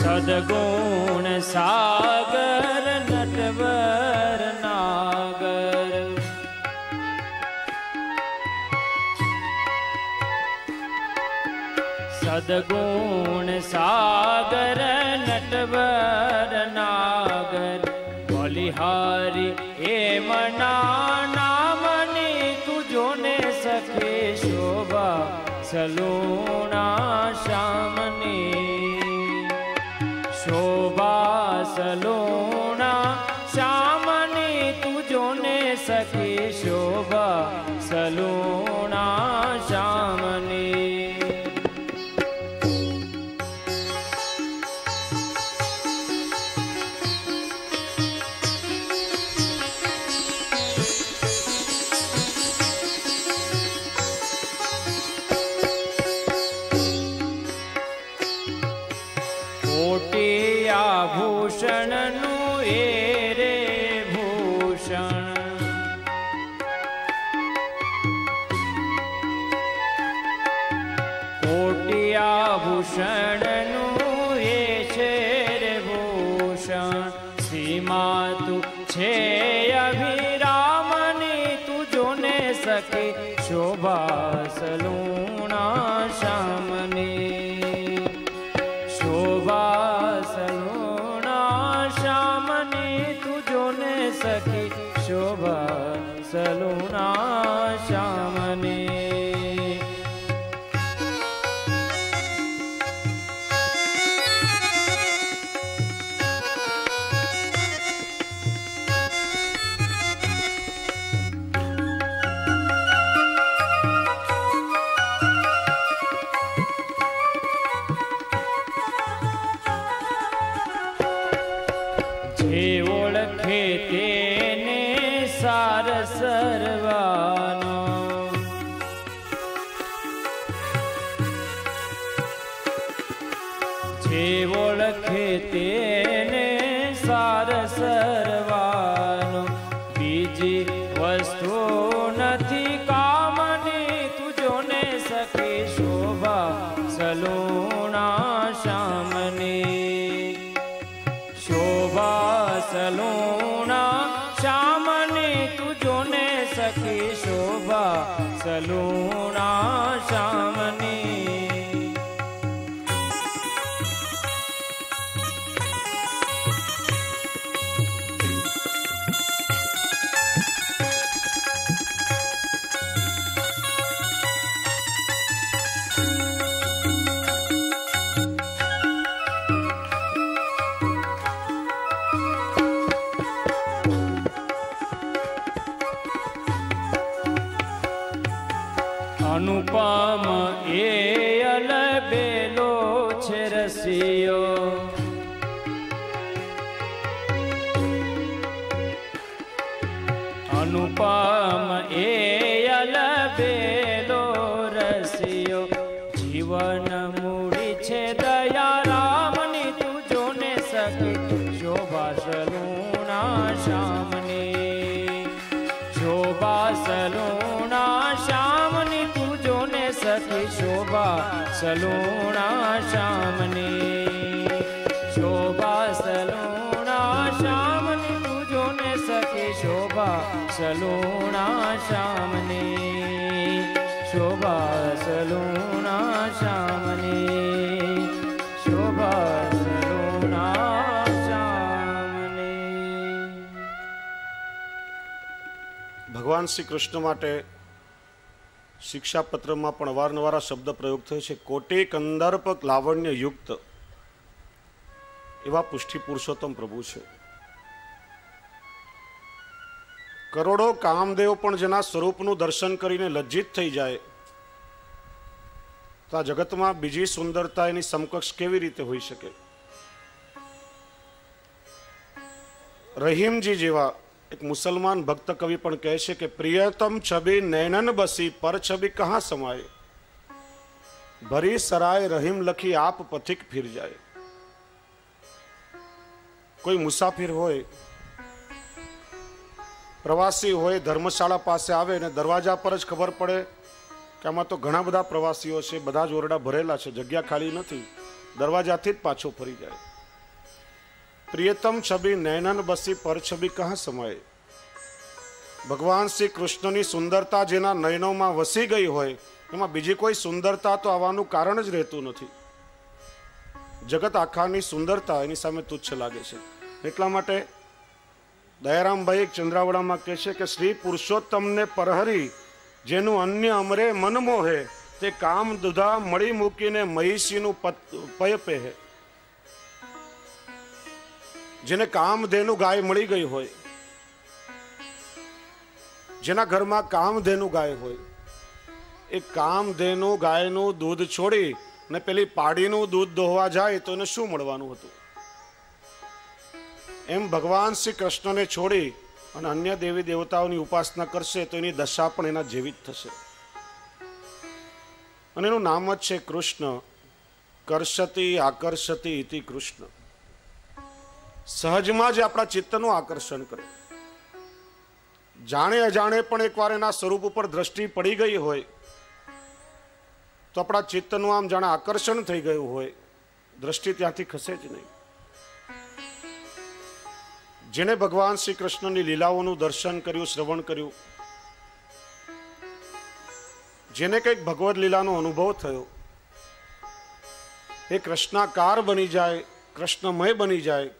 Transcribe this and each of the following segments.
સદગુણ સાગર નટવર નાગર, સદગુણ સાગર નટવર નાગર, બલિહારી એ મના નામની તુજોને સખે શોભા સલુણા શ્યામની, શોભા સલુણા શ્યામની તુજોને સખે શોભા સલુણા શ્યામની. ભૂષણ નું એ રે ભૂષણ, કોટિયા ભૂષણ નું એ છે રે ભૂષણ, સીમા તું છે અભિરામની તુજોને સખે શોભા સલુણા શ્યામની, શોભા સલુણા શ્યામની તુજોને સખી શોભા સલુણા શ્યામની. ઓળખે તેને સાર સર્વાનો, જે ઓળખે તેને સાર સર્વાનો, બીજી વસ્તુ નથી કામની તુજોને સખે શોભા સલુણા શ્યામની, શોભા સલુણા શ્યામની તુજોને સખી શોભા સલુણા શ્યામની. અનુપમ એ અલબેલો છે રસિયો, અનુપમ એ અલબેલો રસિયો, જીવન મૂડી છે દયારામની તુજોને સખે શોભા સલુણા શ્યામની, શોભા સલુણા શ્યામની તુજોને સખી શોભા સલુણા શ્યામની, શોભા સલુણા શ્યામની તુજોને સખી શોભા સલુણા શ્યામની, શોભા સલુણા શ્યામની, શોભા સલુણા શ્યામની. ભગવાન શ્રી કૃષ્ણ માટે શિક્ષાપત્રમાં પણ અવારનવાર શબ્દ પ્રયોગ થયો છે. કોટે કંદર્પ લાવણ્ય યુક્ત એવા પુષ્ટિ પુરુષોત્તમ પ્રભુ છે. કરોડો કામદેવ પણ જેના સ્વરૂપનું દર્શન કરીને લજ્જિત થઈ જાય તો આ જગતમાં બીજી સુંદરતા એની સમકક્ષ કેવી રીતે હોઈ શકે? રહીમજી જેવા એક મુસલમાન ભક્ત કવિ પણ કહે છે કે પ્રિયતમ છબી નૈનન બસી પર છબી કહા સમાય, ભરી સરાય રહીમ લખી આપ પથિક ફિર જાય. કોઈ મુસાફિર હોય, પ્રવાસી હોય, ધર્મશાળા પાસે આવે ને દરવાજા પર જ ખબર પડે કે આમાં તો ઘણા બધા પ્રવાસીઓ છે, બધા જ ઓરડા ભરેલા છે, જગ્યા ખાલી નથી, દરવાજાથી જ પાછો ફરી જાય. प्रियतम छवि नैनन बसी पर छवि कहाँ समाये। भगवान श्री कृष्णनी सुंदरता जेना नयनों वसी गई होय एमां बीजी कोई सुंदरता तो आवानुं कारण ज रहेतुं नथी। जगत आखानी सुंदरता एनी सामे तुच्छ लागे छे। એટલા માટે દયારામભાઈ ચંદ્રાવડામાં કહે છે કે શ્રી પુરુષોત્તમને પરહરી જેનું અન્ય અમરે મન મોહે તે કામ દુધા મળી મૂકીને મહિષીનું પય પહે। જેને કામધેનુ ગાય મળી ગઈ હોય, જેના ઘરમાં કામધેનુ ગાય હોય, એ કામધેનુ ગાયનું દૂધ છોડી ને પેલી પાડીનું દૂધ દોહવા જાય તો એને શું મળવાનું હતું? એમ ભગવાન શ્રી કૃષ્ણને છોડી અને અન્ય દેવી દેવતાઓની ઉપાસના કરશે તો એની દશા પણ એના જેવી જ થશે। અને એનું નામ જ છે કૃષ્ણ। કર્ષતિ આકર્ષતિ ઇતિ કૃષ્ણ। સહજમાં જ આપણા ચિત્તનું આકર્ષણ કરે। જાણે અજાણે પણ એકવાર એના સ્વરૂપ ઉપર દ્રષ્ટિ પડી ગઈ હોય તો આપણા ચિત્તનું આમ જાણે આકર્ષણ થઈ ગયું હોય, દ્રષ્ટિ ત્યાંથી ખસે જ નહીં। જેને ભગવાન શ્રી કૃષ્ણની લીલાઓનું દર્શન કર્યું, શ્રવણ કર્યું, જેને કંઈક ભગવદ લીલાનો અનુભવ થયો, એ કૃષ્ણાકાર બની જાય, કૃષ્ણમય બની જાય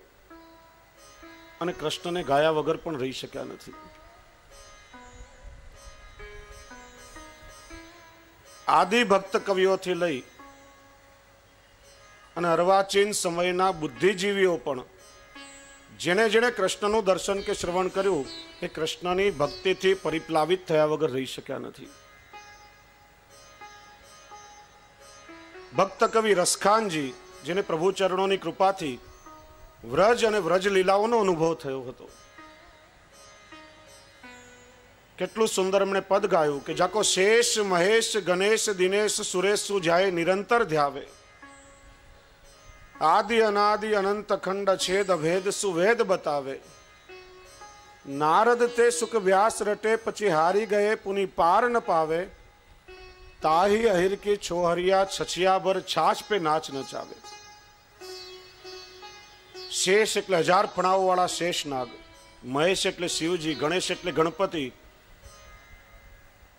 અને કૃષ્ણને ગાયા વગર પણ રહી શક્યા નથી। આદિ ભક્ત કવિઓથી લઈ અને અર્વાચીન સમયના બુદ્ધિજીવીઓ પણ જેને જેને કૃષ્ણનું દર્શન કે શ્રવણ કર્યું એ કૃષ્ણની ભક્તિથી પરિપ્લાવિત થયા વગર રહી શક્યા નથી। ભક્ત કવિ રસખાનજી જેને પ્રભુ ચરણોની કૃપાથી વ્રજ અને વ્રજ લીલાઓનો અનુભવ થયો હતો, કેટલું સુંદર એમણે પદ ગાયું કે જાકો શેષ મહેશ ગણેશ દિનેશ સુરેશ સુજાય નિરંતર ધ્યાવે। આદિ અનાદિ અનંત ખંડ છેદ ભેદ સુવેદ બતાવે। નારદ તે સુખ વ્યાસ રટે પછી હારી ગયે પુની પાર ન પાવે। તાહી અહિર કી છોહરિયા છછિયા ભર છાછ પે નાચ નચાવે। શેષ એટલે 1000 ફણાઓ વાળા શેષનાગ, મહેશ એટલે શિવજી, ગણેશ એટલે ગણપતિ,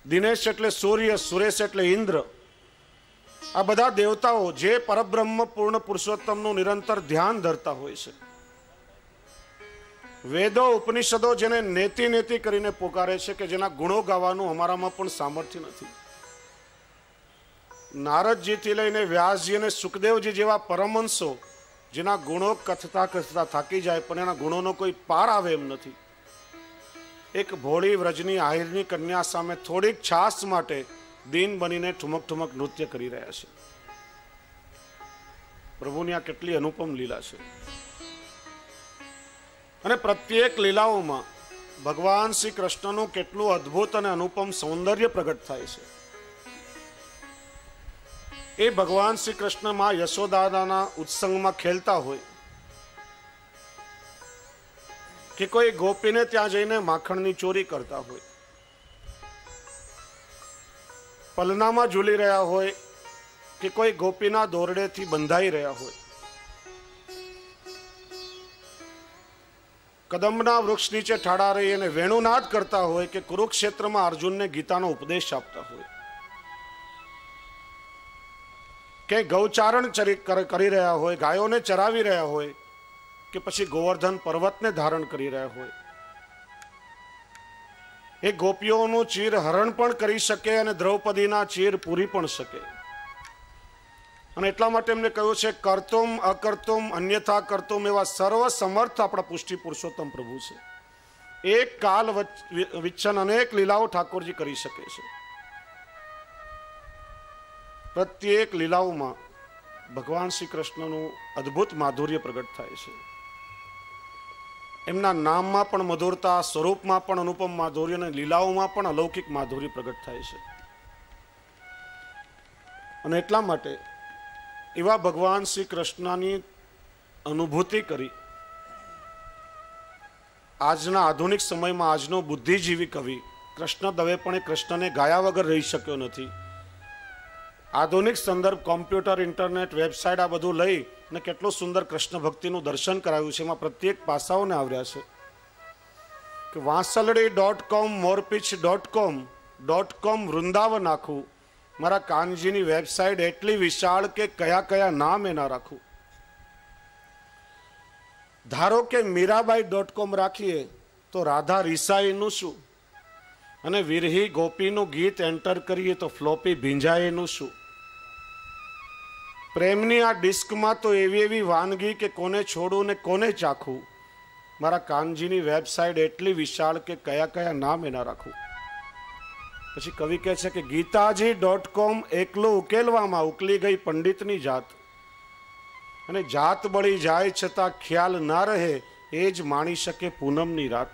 દિનેશ એટલે સૂર્ય, સુરેશ એટલે ઇન્દ્ર, આ બધા દેવતાઓ જે પરબ્રહ્મ પૂર્ણ પુરુષોત્તમનું નિરંતર ધ્યાન ધરતા હોય છે। વેદો ઉપનિષદો જેને નેતિ નેતિ કરીને પોકારે છે કે જેના ગુણો ગાવાનું અમારામાં પણ સામર્થ્ય નથી। નારદજીથી લઈને વ્યાસજી અને સુખદેવજી જેવા પરમહંસો જેના ગુણો કથતા કથતા થાકી જાય પણ એના ગુણોનો કોઈ પાર આવે એમ નથી। એક ભોળી વ્રજની આહિરની કન્યા સામે થોડીક છાસ માટે દીન બનીને ઠુમક ઠુમક નૃત્ય કરી રહ્યા છે। પ્રભુની આ કેટલી અનુપમ લીલા છે। અને પ્રત્યેક લીલાઓમાં ભગવાન શ્રી કૃષ્ણનું કેટલું અદ્ભુત અને અનુપમ સૌંદર્ય પ્રગટ થાય છે। એ ભગવાન શ્રી કૃષ્ણ માં યશોદાના ઉત્સંગમાં ખેલતા હોય કે કોઈ ગોપીને ત્યાં જઈને માખણની ચોરી કરતા હોય, પલનામાં ઝૂલી રહ્યા હોય કે કોઈ ગોપીના દોરડેથી બંધાઈ રહ્યા હોય, કદમના વૃક્ષ નીચે ઠાડા રહી અને વેણુનાદ કરતા હોય કે કુરુક્ષેત્રમાં અર્જુનને ગીતાનો ઉપદેશ આપતા હોય, કે ગૌચારણ કરી રહ્યા હોય, ગાયોને ચરાવી રહ્યા હોય કે પછી ગોવર્ધન પર્વતને ધારણ કરી રહ્યા હોય, એ ગોપીઓનું ચીર હરણ પણ કરી શકે અને દ્રૌપદીના ચીર પૂરી પણ શકે। અને એટલા માટે એમને કહ્યું છે કર્તુમ અકર્તુમ અન્યથા કર્તુમ એવા સર્વ સમર્થ આપણા પુષ્ટિ પુરુષોત્તમ પ્રભુ છે। એક કાલ વિચ્છન અનેક લીલાઓ ઠાકોરજી કરી શકે છે। પ્રત્યેક લીલાઓમાં ભગવાન શ્રી કૃષ્ણનું અદ્ભુત માધુર્ય પ્રગટ થાય છે। એમના નામમાં પણ મધુરતા, સ્વરૂપમાં પણ અનુપમ માધુર્ય અને લીલાઓમાં પણ અલૌકિક માધુર્ય પ્રગટ થાય છે। અને એટલા માટે એવા ભગવાન શ્રી કૃષ્ણની અનુભૂતિ કરી આજના આધુનિક સમયમાં આજનો બુદ્ધિજીવી કવિ કૃષ્ણ દવે પણ એ કૃષ્ણને ગાયા વગર રહી શક્યો નથી। આધુનિક સંદર્ભ, કોમ્પ્યુટર, ઇન્ટરનેટ, વેબસાઇટ આ બધું લઈ અને કેટલું સુંદર કૃષ્ણ ભક્તિનું દર્શન કરાવ્યું છે. એમાં પ્રત્યેક પાસાઓને આવ્યા છે કે વાંસલડી.com, મોરપીછ.com વૃંદાવન આખું. મારા કાનજીની વેબસાઇટ એટલી વિશાળ કે કયા કયા નામ એના રાખું. ધારો કે મીરાબાઈ.com રાખીએ તો રાધા રીસાઈનું શું, અને વિરહી ગોપીનું ગીત એન્ટર કરીએ તો ફ્લોપી ભીંજાઈનું શું. પ્રેમની આ ડિસ્કમાં તો એવી એવી વાનગી કે કોને છોડું ને કોને ચાખું. મારા કાનજીની વેબસાઇટ એટલી વિશાળ કે કયા કયા નામ એના રાખું. પછી કવિ કહે છે કે ગીતાજી.com એકલું ઉકેલવામાં ઉકલી ગઈ પંડિતની જાત, અને જાત બળી જાય છતાં ખ્યાલ ના રહે એ જ માણી શકે પૂનમની રાત.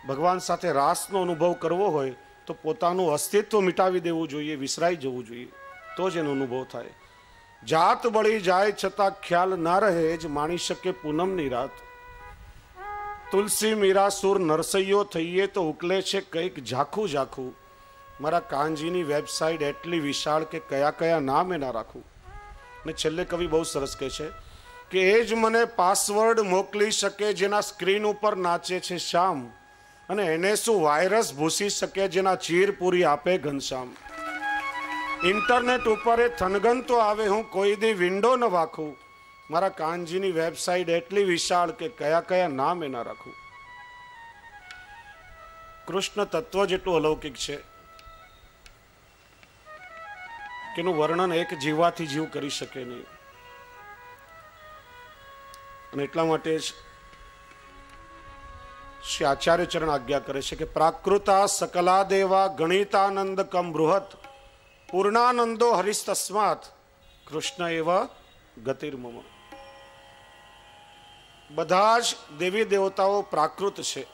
ભગવાન સાથે રાસનો અનુભવ કરવો હોય તો પોતાનું અસ્તિત્વ મિટાવી દેવું જોઈએ, વિસરાઈ જવું જોઈએ, તો જ એનો અનુભવ થાય. જાત બળી જાય છતાં ખ્યાલ ના રહે એ જ માણી શકે પૂનમની રાત. તુલસી મીરાસુર નરસૈયો થઈએ તો ઉકલે છે કંઈક ઝાખું ઝાખું. મારા કાનજીની વેબસાઇટ એટલી વિશાળ કે કયા કયા નામ એના રાખું. ને છેલ્લે કવિ બહુ સરસ કહે છે કે એ જ મને પાસવર્ડ મોકલી શકે જેના સ્ક્રીન ઉપર નાચે છે શ્યામ, અને એને શું વાયરસ ભૂસી શકે જેના ચીર પૂરી આપે ઘનશ્યામ. ઇન્ટરનેટ ઉપર એ થનગન તો આવે હું કોઈ દી વિન્ડો ન વાખું. મારા કાનજીની વેબસાઇટ એટલી વિશાળ કે કયા કયા નામ એના રાખું. કૃષ્ણ તત્વ જેટલું અલૌકિક છે કે એનું વર્ણન એક જીવાથી જીવ કરી શકે નહીં. અને એટલા માટે શ્રી આચાર્ય ચરણ આજ્ઞા કરે છે કે પ્રાકૃતા સકલા દેવા ગણિતાનંદ કમ બૃહત પૂર્ણાનંદો હરિસ્તસ્માત કૃષ્ણ એવા ગતિર્મમ. બધા જ દેવી દેવતાઓ પ્રાકૃત છે,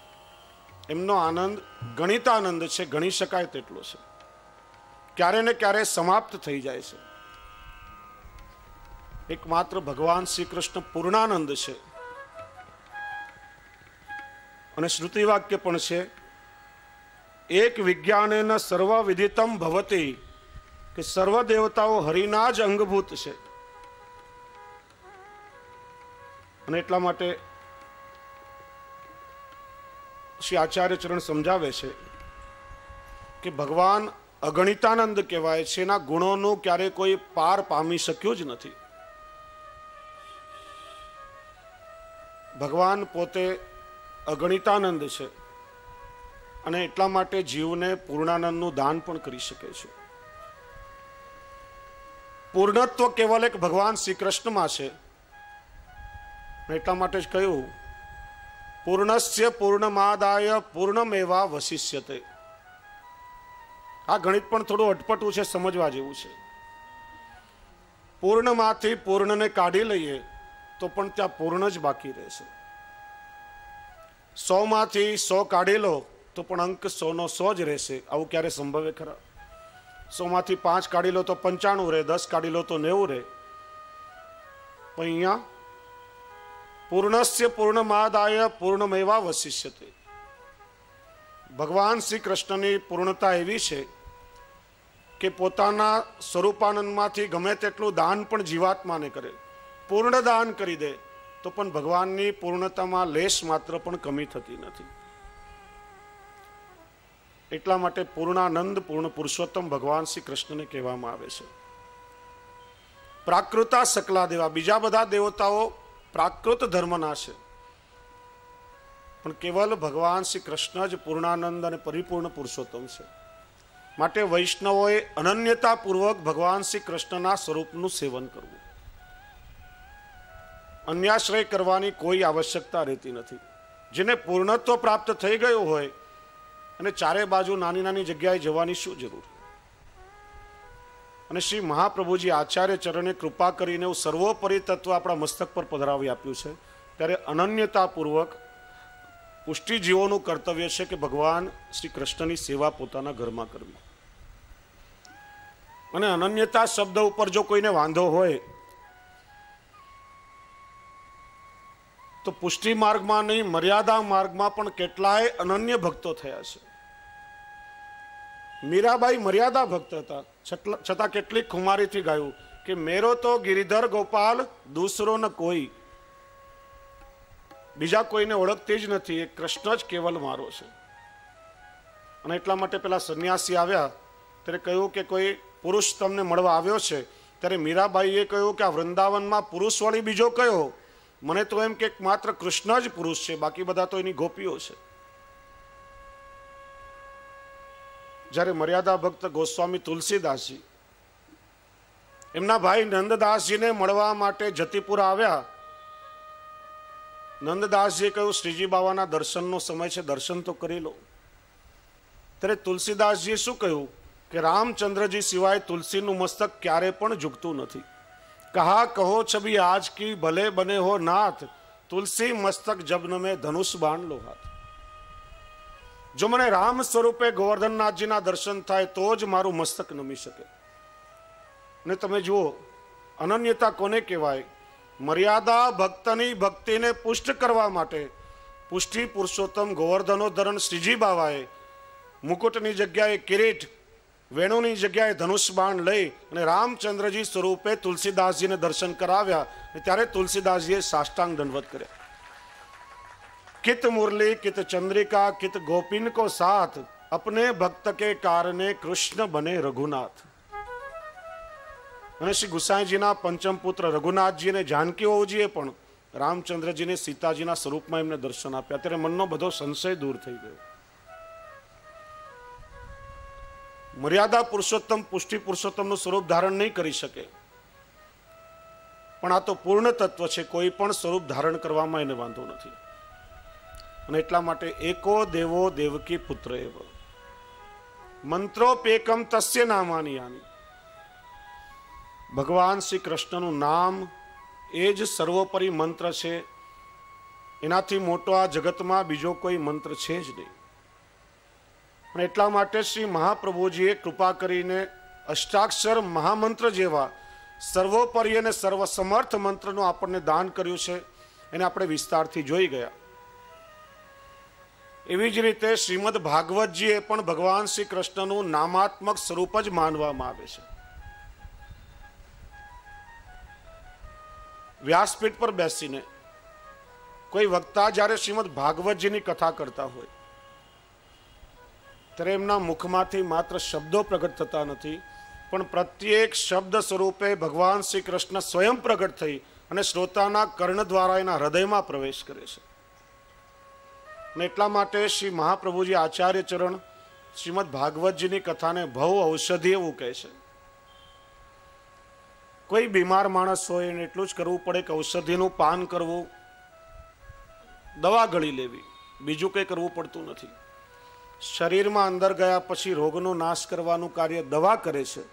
એમનો આનંદ ગણિતાનંદ છે, ગણી શકાય તેટલો છે, ક્યારે ને ક્યારે સમાપ્ત થઈ જાય છે. એકમાત્ર ભગવાન શ્રી કૃષ્ણ પૂર્ણાનંદ છે. અને શ્રુતિ વાક્ય પણ છે એક વિજ્ઞાનેન સર્વ વિદિતમ ભવતી, કે સર્વ દેવતાઓ હરિના જ અંગભૂત છે. અને એટલા માટે શ્રી આચાર્ય ચરણ સમજાવે છે કે ભગવાન અગણિતાનંદ કહેવાય છે. એના ગુણોનું ક્યારે કોઈ પાર પામી શક્યું જ નથી. ભગવાન પોતે અગણિતાનંદ છે, અને એટલા માટે જીવને પૂર્ણાનંદનું દાન પણ કરી શકે છે. પૂર્ણત્વ કેવલ એક ભગવાન શ્રી કૃષ્ણમાં છે. એટલા માટે જ કહ્યું પૂર્ણસ્ય પૂર્ણમાદાય પૂર્ણમેવા વશિષ્યતે. આ ગણિત પણ થોડું અટપટું છે, સમજવા જેવું છે. પૂર્ણમાંથી પૂર્ણને કાઢી લઈએ તો પણ ત્યાં પૂર્ણ જ બાકી રહેશે. 100 માંથી 100 કાઢી લો તો પણ અંક 100 નો 100 જ રહેશે. આવું ક્યારે સંભવે ખરા? 100 માંથી 5 કાઢી લો તો 95 રહે, 10 કાઢી લો તો 90 રહે. પણ અહીંયા પૂર્ણસ્ય પૂર્ણમાદાય પૂર્ણમેવા વશિષ્યતે. ભગવાન શ્રી કૃષ્ણની પૂર્ણતા એવી છે કે પોતાના સ્વરૂપાનંદમાંથી ગમે તેટલું દાન પણ જીવાત્માને કરે, પૂર્ણ દાન કરી દે તો પણ ભગવાનની પૂર્ણતામાં લેશ માત્ર પણ કમી થતી નથી. એટલા માટે પૂર્ણાનંદ પૂર્ણ પુરુષોત્તમ ભગવાન શ્રી કૃષ્ણને કહેવામાં આવે છે. પ્રાકૃતા સકલા દેવા, બીજા બધા દેવતાઓ પ્રાકૃત ધર્મના છે, પણ કેવલ ભગવાન શ્રી કૃષ્ણ જ પૂર્ણાનંદ અને પરિપૂર્ણ પુરુષોત્તમ છે. માટે વૈષ્ણવોએ અનન્યતાપૂર્વક ભગવાન શ્રી કૃષ્ણના સ્વરૂપનું સેવન કરવું. અન્યાશ્રય કરવાની કોઈ આવશ્યકતા રહેતી નથી. જેને પૂર્ણત્વ પ્રાપ્ત થઈ ગયું હોય અને ચારે બાજુ નાની નાની જગ્યાએ જવાની શું જરૂર? અને શ્રી મહાપ્રભુજી આચાર્ય ચરણે કૃપા કરીને એવું સર્વોપરી તત્વ આપણા મસ્તક પર પધરાવી આપ્યું છે. ત્યારે અનન્યતાપૂર્વક પુષ્ટિજીવોનું કર્તવ્ય છે કે ભગવાન શ્રી કૃષ્ણની સેવા પોતાના ઘરમાં કરવી. અને અનન્યતા શબ્દ ઉપર જો કોઈને વાંધો હોય તો પુષ્ટિ માર્ગમાં નહીં, મર્યાદા માર્ગમાં પણ કેટલાય અનન્ય ભક્તો થયા છે. મીરાબાઈ મર્યાદા ભક્ત હતા, છતાં કેટલીક ખુમારીથી ગાયું कि मेरो तो गिरिधर गोपाल दूसरो न कोई, बीजा कोईने ओळखती ज नथी, एक कृष्ण ज केवल मारो छे। अने એટલા માટે પેલા સન્યાસી આવ્યા ત્યારે કહ્યું કે કોઈ પુરુષ તમને મળવા આવ્યો છે। ત્યારે મીરાબાઈએ કહ્યું કે આ વૃંદાવનમાં પુરુષ વળી બીજો કયો? મને તો એમ કે માત્ર કૃષ્ણ જ પુરુષ છે, બાકી બધા તો એની ગોપીઓ છે। જ્યારે મર્યાદા ભક્ત ગોસ્વામી તુલસીદાસજી એમના ભાઈ નંદદાસજીને મળવા માટે જતીપુર આવ્યા। નંદદાસજીએ કહ્યું શ્રીજી બાવાના દર્શનનો સમય છે, દર્શન તો કરી લો। ત્યારે તુલસીદાસજીએ શું કહ્યું કે રામચંદ્રજી સિવાય તુલસીનું મસ્તક ક્યારે પણ ઝૂકતું નથી। कहा कहो छवि आज की भले बने हो नाथ, तुलसी मस्तक जबन में धनुष बाण लो हाथ। जो मने राम स्वरूपे गोवर्धननाथ जी ना दर्शन थाय तो ज मारू मस्तक नमी सके। ने तमे जुओ अनन्यता कोने कहेवाय? मर्यादा भक्तनी भक्ति ने पुष्ट करवा माटे पुष्टि पुरुषोत्तम गोवर्धनोधरण श्रीजी बावाए मुकुटनी जग्याए किरीट, वेणुनी जग्याए धनुष बाण लई अने रामचंद्रजी स्वरूपे तुलसीदासजी ने दर्शन कराव्या। त्यारे तुलसीदासजीए साष्टांग दंडवत कर्या। कित मुरली कित चंद्रिका कित गोपीन को साथ, अपने भक्त के कारणे कृष्ण बने रघुनाथ। अने श्री गुसाईजीना पंचम पुत्र रघुनाथजी ने जानकी वहुजीए पण रामचंद्रजी ने सीताजीना स्वरूपमां एमने दर्शन आप्या। त्यारे मननो बधो संशय दूर थई गयो। मर्यादा पुरुषोत्तम पुष्टि पुरुषोत्तम स्वरूप धारण नहीं करी सके, पण आ तो पूर्ण तत्व है, कोई पण स्वरूप धारण करवामां एने वांधो नथी। अने एटला माटे एको देवो देवकी पुत्र एव मंत्रोपेकम तस्य नामानि यानि। भगवान श्री कृष्णनु नाम एज सर्वोपरि मंत्र छे, एनाथी मोटो आ जगतमां बीजो कोई मंत्र छे ज नहीं। એટલા માટે શ્રી મહાપ્રભુજીએ કૃપા કરીને અષ્ટાક્ષર મહામંત્ર જેવા સર્વોપરી અને સર્વસમર્થ મંત્રનું આપણને દાન કર્યું છે, એને આપણે વિસ્તારથી જોઈ ગયા। એવી જ રીતે શ્રીમદ ભાગવતજીએ પણ ભગવાન શ્રી કૃષ્ણનું નામાત્મક સ્વરૂપ જ માનવામાં આવે છે। વ્યાસપીઠ પર બેસીને કોઈ વક્તા જ્યારે શ્રીમદ ભાગવતજીની કથા કરતા હોય ત્યારે એમના મુખમાંથી માત્ર શબ્દો પ્રગટ થતા નથી, પણ પ્રત્યેક શબ્દ સ્વરૂપે ભગવાન શ્રી કૃષ્ણ સ્વયં પ્રગટ થઈ અને શ્રોતાના કર્ણ દ્વારા એના હૃદયમાં પ્રવેશ કરે છે। અને એટલા માટે શ્રી મહાપ્રભુજી આચાર્ય ચરણ શ્રીમદ ભાગવતજીની કથાને ભવ ઔષધિ એવું કહે છે। કોઈ બીમાર માણસ હોય એને એટલું જ કરવું પડે કે ઔષધિનું પાન કરવું, દવા ગળી લેવી, બીજું કંઈ કરવું પડતું નથી। शरीर में अंदर गया पछी रोगनो नाश करवानुं कार्य दवा करे छे।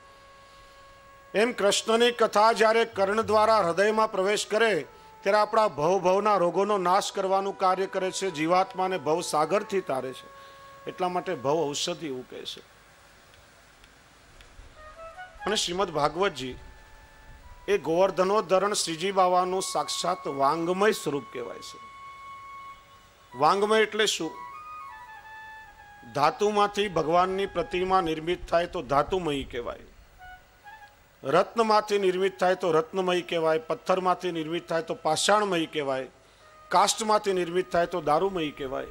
एम कृष्णनी कथा ज्यारे कर्ण द्वारा हृदय में प्रवेश करे त्यारे आपणा भव भवना रोगोनो नाश करवानुं कार्य करे छे, जीवात्माने भव सागरथी तारे छे। एटला माटे भव औषधि एवुं कहे छे। अने श्रीमद भागवतजी ए गोवर्धनोधरण श्रीजी बावानुं साक्षात वांगमय स्वरूप कहेवाय छे। वांगमय एटले शुं? धातुमांथी भगवाननी प्रतिमा निर्मित थाय तो धातुमयी कहेवाय, रत्नमांथी निर्मित थाय तो रत्नमयी कहेवाय, पत्थरमांथी निर्मित थाय तो पाषाणमयी कहेवाय, काष्ठमांथी निर्मित थाय तो दारूमयी कहेवाय।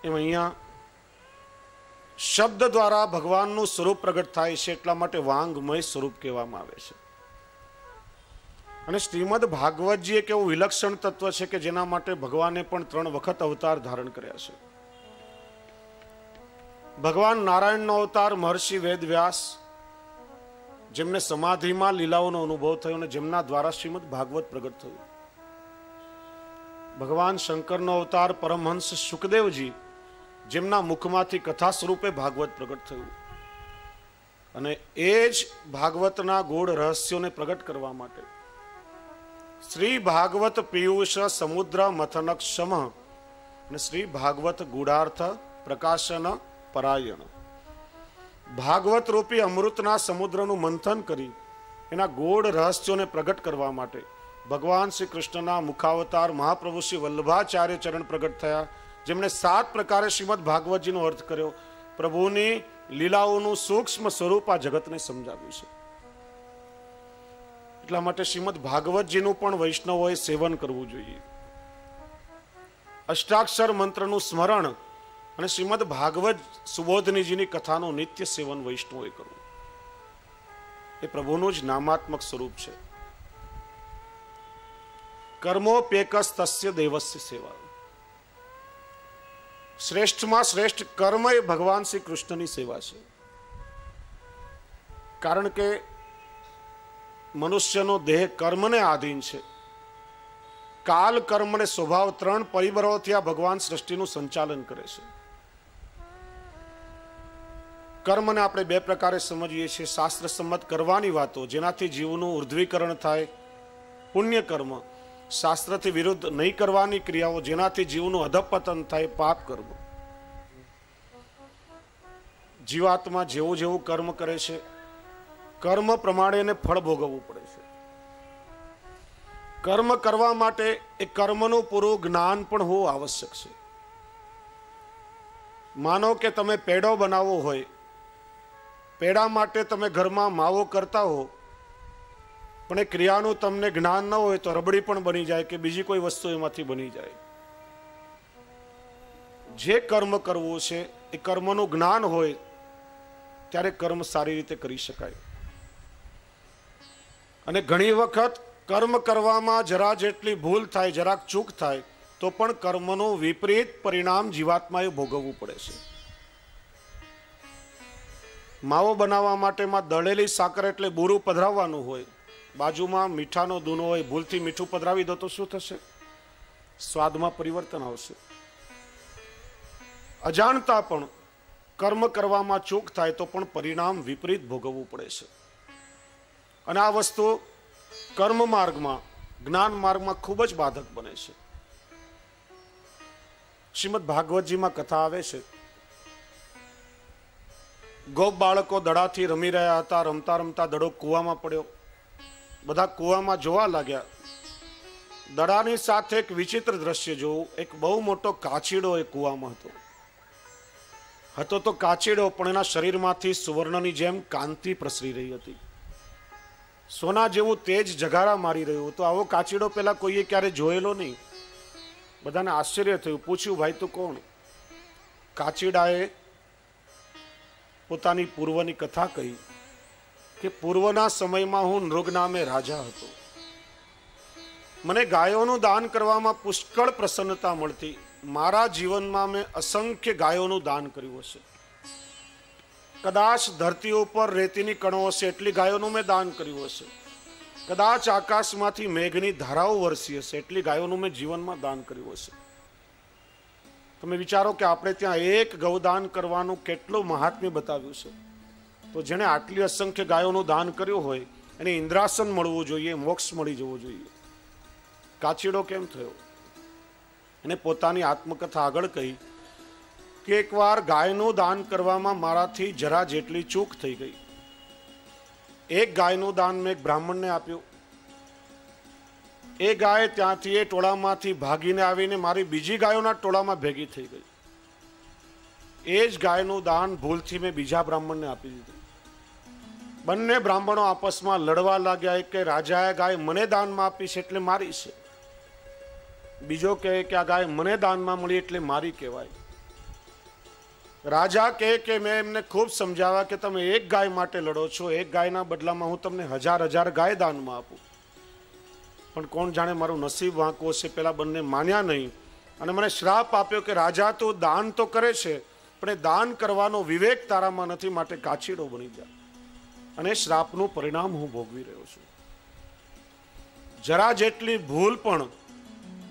एम अहींया शब्द द्वारा भगवाननुं स्वरूप प्रगट थाय छे, એટલા માટે વાંગમય સ્વરૂપ કહેવામાં આવે છે। અને શ્રીમદ ભાગવતજી એક એવું વિલક્ષણ તત્વ છે કે જેના માટે ભગવાને પણ 3 વખત અવતાર ધારણ કર્યા છે। ભગવાન નારાયણનો અવતાર મહર્ષિ વેદવ્યાસ, જેમને સમાધિમાં લીલાઓનો અનુભવ થયો અને જેમના દ્વારા શ્રીમદ ભાગવત પ્રગટ થયું। ભગવાન શંકરનો અવતાર પરમહંસ સુખદેવજી, જેમના મુખમાંથી કથા સ્વરૂપે ભાગવત પ્રગટ થયું। અને એ જ ભાગવતના ગૂઢ રહસ્યોને પ્રગટ કરવા માટે श्री भागवत पीयूष समुद्र मथनक सम श्री भागवत गूढ़ार्थ प्रकाशन परायण भागवत रूपी अमृतना समुद्रनु मंथन करी एना गूढ़ रहस्यों ने प्रगट करवा माटे भगवान श्री कृष्णना मुखावतार महाप्रभु श्री वल्लभाचार्य चरण प्रगट थया, जेमने 7 प्रकारे श्रीमद भागवतजीनो अर्थ कर्यो। प्रभुनी લીલાઓનું સૂક્ષ્મ સ્વરૂપ આ જગતને સમજાવ્યું છે. એટલા માટે શ્રીમદ ભાગવતજીનું પણ વૈષ્ણવોએ સેવન કરવું જોઈએ. અષ્ટાક્ષર મંત્રનું સ્મરણ અને શ્રીમદ ભાગવત સુબોધનીજીની કથાનું નિત્ય સેવન વૈષ્ણવોએ કરવું. એ પ્રભુનું જ નામાત્મક સ્વરૂપ છે. કર્મોપેકસ તસ્ય દેવસ્ય સેવા. શ્રેષ્ઠમાં શ્રેષ્ઠ કર્મ એ ભગવાન શ્રી કૃષ્ણની સેવા છે. કારણ કે મનુષ્યનો દેહ કર્મને આધીન છે. કાલ, કર્મ અને સ્વભાવ 3 પરિબળોથી આ ભગવાન સૃષ્ટિનું સંચાલન કરે છે. કર્મને આપણે 2 પ્રકારે સમજીએ છીએ. શાસ્ત્ર સંમત કરવાની વાતો જેનાથી જીવનું ઉર્ધ્વીકરણ થાય, પુણ્ય કર્મ. શાસ્ત્રથી વિરુદ્ધ નહીં કરવાની ક્રિયાઓ જેનાથી જીવનું અધપતન થાય, પાપ કર્મ. જીવાત્મા જેવું જેવું કર્મ કરે છે, કર્મ પ્રમાણે એને ફળ ભોગવવું પડે છે. કર્મ કરવા માટે એ કર્મનું પૂરું જ્ઞાન પણ હોવું આવશ્યક છે. માનો કે તમે પેડો બનાવવો હોય, પેડા માટે તમે ઘરમાં માવો કરતા હો, પણ એ ક્રિયાનું તમને જ્ઞાન ન હોય તો રબડી પણ બની જાય કે બીજી કોઈ વસ્તુ એમાંથી બની જાય. જે કર્મ કરવું છે એ કર્મનું જ્ઞાન હોય ત્યારે કર્મ સારી રીતે કરી શકાય. અને ઘણી વખત કર્મ કરવામાં જરા જેટલી ભૂલ થાય, જરાક ચૂક થાય તો પણ કર્મનું વિપરીત પરિણામ જીવાત્માએ ભોગવવું પડે છે. માવો બનાવવા માટે દળેલી સાકર એટલે બુરું પધરાવવાનું હોય, બાજુમાં મીઠાનો દૂનો હોય, ભૂલથી મીઠું પધરાવી દો તો શું થશે? સ્વાદમાં પરિવર્તન આવશે. અજાણતા પણ કર્મ કરવામાં ચૂક થાય તો પણ પરિણામ વિપરીત ભોગવવું પડે છે. અને આ વસ્તુ કર્મ માર્ગમાં, જ્ઞાન માર્ગમાં ખૂબ જ બાધક બને છે. શ્રીમદ ભાગવતજીમાં કથા આવે છે, ગોપ બાળકો દડાથી રમી રહ્યા હતા. રમતા રમતા દડો કૂવામાં પડ્યો. બધા કૂવામાં જોવા લાગ્યા. દડાની સાથે એક વિચિત્ર દ્રશ્ય જોવું. એક બહુ મોટો કાચીડો એ કૂવામાં હતો તો કાચીડો, પણ એના શરીરમાંથી સુવર્ણની જેમ કાંતિ પ્રસરી રહી હતી. સોના જેવું તેજ જગારા મારી રહ્યું હતું. આવો કાચીડો પેલા કોઈએ ક્યારે જોયેલો નહીં. બધાને આશ્ચર્ય થયું. પૂછ્યું, ભાઈ તું કોણ? કાચીડાએ પોતાની પૂર્વની કથા કહી કે પૂર્વના સમયમાં હું નૃગ નામે રાજા હતો. મને ગાયોનું દાન કરવામાં પુષ્કળ પ્રસન્નતા મળતી. મારા જીવનમાં મેં અસંખ્ય ગાયોનું દાન કર્યું હશે. કદાચ ધરતી ઉપર રેતીની કણો હશે એટલી ગાયોનું મેં દાન કર્યું હશે. કદાચ આકાશમાંથી મેઘની ધારાઓ વરસી હશે એટલી ગાયોનું મેં જીવનમાં દાન કર્યું હશે. તમે વિચારો કે આપણે ત્યાં એક ગૌદાન કરવાનું કેટલું મહાત્મ્ય બતાવ્યું છે. તો જેણે આટલી અસંખ્ય ગાયોનું દાન કર્યું હોય એને ઇન્દ્રાસન મળવું જોઈએ, મોક્ષ મળી જવું જોઈએ. કાચીડો કેમ થયો? એને પોતાની આત્મકથા આગળ કહી કે એકવાર ગાયનું દાન કરવામાં મારાથી જરા જેટલી ચૂક થઈ ગઈ. એક ગાયનું દાન મેં એક બ્રાહ્મણને આપ્યું. એ ગાય ત્યાંથી એ ટોળામાંથી ભાગીને આવીને મારી બીજી ગાયોના ટોળામાં ભેગી થઈ ગઈ. એ જ ગાયનું દાન ભૂલથી મેં બીજા બ્રાહ્મણને આપી દીધું. બંને બ્રાહ્મણો આપસમાં લડવા લાગ્યા. કે રાજાએ ગાય મને દાનમાં આપી છે એટલે મારી છે. બીજો કહે કે આ ગાય મને દાનમાં મળી એટલે મારી કહેવાય. રાજા કહે કે મેં એમને ખૂબ સમજાવ્યા કે તમે એક ગાય માટે લડો છો, એક ગાયના બદલામાં હું તમને 1000 ગાય દાનમાં આપું. પણ કોણ જાણે મારું નસીબ વાંકું હશે, પેલા બંને માન્યા નહીં અને મને શ્રાપ આપ્યો કે રાજા તું દાન તો કરે છે પણ એ દાન કરવાનો વિવેક તારામાં નથી, માટે કાચીડો બની જા. અને શ્રાપનું પરિણામ હું ભોગવી રહ્યો છું. જરા જેટલી ભૂલ પણ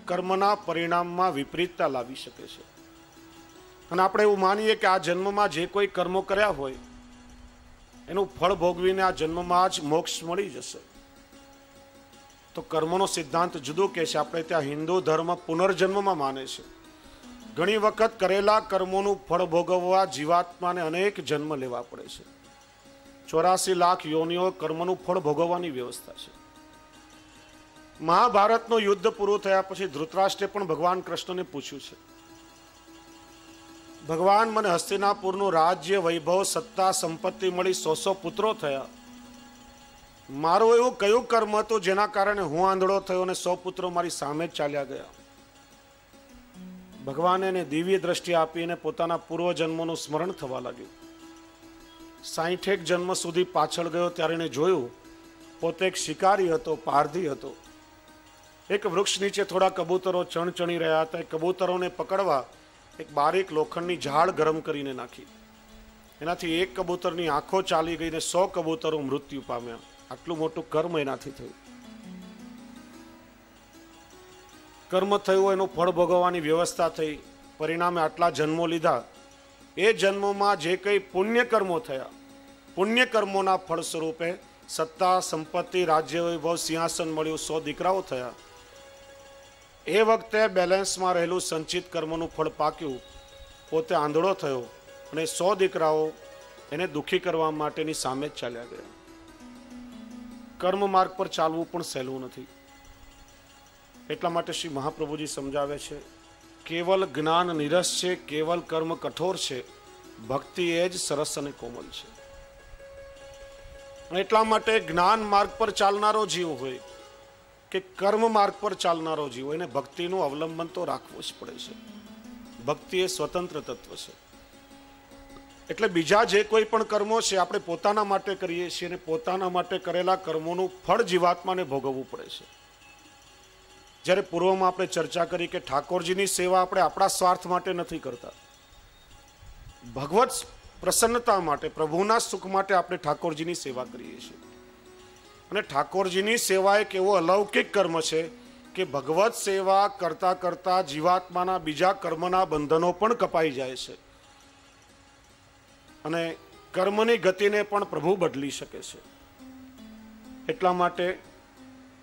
કર્મના પરિણામમાં વિપરીતતા લાવી શકે છે. અને આપણે એવું માનીએ કે આ જન્મમાં જે કોઈ કર્મો કર્યા હોય એનું ફળ ભોગવીને આ જન્મમાં જ મોક્ષ મળી જશે. તો કર્મનો સિદ્ધાંત જુદો કે છે. આપણે ત્યાં હિન્દુ ધર્મ પુનર્જન્મમાં માને છે. ઘણી વખત કરેલા કર્મોનું ફળ ભોગવવા જીવાત્માને અનેક જન્મ લેવા પડે છે. 84 લાખ યોનિઓ કર્મનું ફળ ભોગવવાની વ્યવસ્થા છે. મહાભારતનું યુદ્ધ પૂરું થયા પછી ધૃતરાષ્ટ્રે પણ ભગવાન કૃષ્ણને પૂછ્યું છે, ભગવાન મને હસ્તિનાપુરનું રાજ્ય, વૈભવ, સત્તા, સંપત્તિ મળી, 100 પુત્રો થયા. મારું એવું કયું કર્મ હતું જેના કારણે હું આંધળો થયો અને 100 પુત્રો મારી સામે જ ચાલ્યા ગયા? ભગવાને એને દિવ્ય દ્રષ્ટિ આપીને પોતાના પૂર્વજન્મોનું સ્મરણ થવા લાગ્યું. 61 જન્મ સુધી પાછળ ગયો ત્યારે એને જોયું પોતે એક શિકારી હતો, પારધી હતો. એક વૃક્ષ નીચે થોડા કબૂતરો ચણચણી રહ્યા હતા. એ કબૂતરોને પકડવા એક બારીક લોખંડની ઝાડ ગરમ કરીને નાખી. એનાથી એક કબૂતરની આંખો ચાલી ગઈ ને 100 કબૂતરો મૃત્યુ પામ્યા. આટલું મોટું કર્મ એનાથી થયું. કર્મ થયું, એનું ફળ ભોગવવાની વ્યવસ્થા થઈ, પરિણામે આટલા જન્મો લીધા. એ જન્મોમાં જે કંઈ પુણ્ય કર્મો થયા, પુણ્ય કર્મોના ફળ સ્વરૂપે સત્તા, સંપત્તિ, રાજ્ય, વૈભવ, સિંહાસન મળ્યું, 100 દીકરાઓ થયા. એ વખતે બેલેન્સમાં રહેલું સંચિત કર્મનું ફળ પાક્યું. પોતે આંધળો થયો અને 100 દીકરાઓ એને દુઃખી કરવા માટેની સામે જ ચાલ્યા ગયા. કર્મ માર્ગ પર ચાલવું પણ સહેલું નથી. એટલા માટે શ્રી મહાપ્રભુજી સમજાવે છે, કેવલ જ્ઞાન નિરસ છે, કેવલ કર્મ કઠોર છે, ભક્તિ એ જ સરસ અને કોમલ છે. એટલા માટે જ્ઞાન માર્ગ પર ચાલનારો જીવ હોય કે કર્મ માર્ગ પર ચાલનારો જીવ હોય, એને ભક્તિનું અવલંબન તો રાખવું જ પડે છે. ભક્તિ એ સ્વતંત્ર તત્વ છે. એટલે બીજા જે કોઈ પણ કર્મો છે આપણે પોતાના માટે કરીએ છીએ અને પોતાના માટે કરેલા કર્મોનું ફળ જીવાત્માને ભોગવવું પડે છે. જ્યારે પૂર્વમાં આપણે ચર્ચા કરી કે ઠાકોરજીની સેવા આપણે આપણા સ્વાર્થ માટે નથી કરતા, ભગવત પ્રસન્નતા માટે, પ્રભુના સુખ માટે આપણે ઠાકોરજીની સેવા કરીએ છીએ. અને ઠાકોરજીની સેવા એક એવો અલૌકિક કર્મ છે કે ભગવત સેવા કરતા કરતા જીવાત્માના બીજા કર્મના બંધનો પણ કપાઈ જાય છે અને કર્મની ગતિને પણ પ્રભુ બદલી શકે છે. એટલા માટે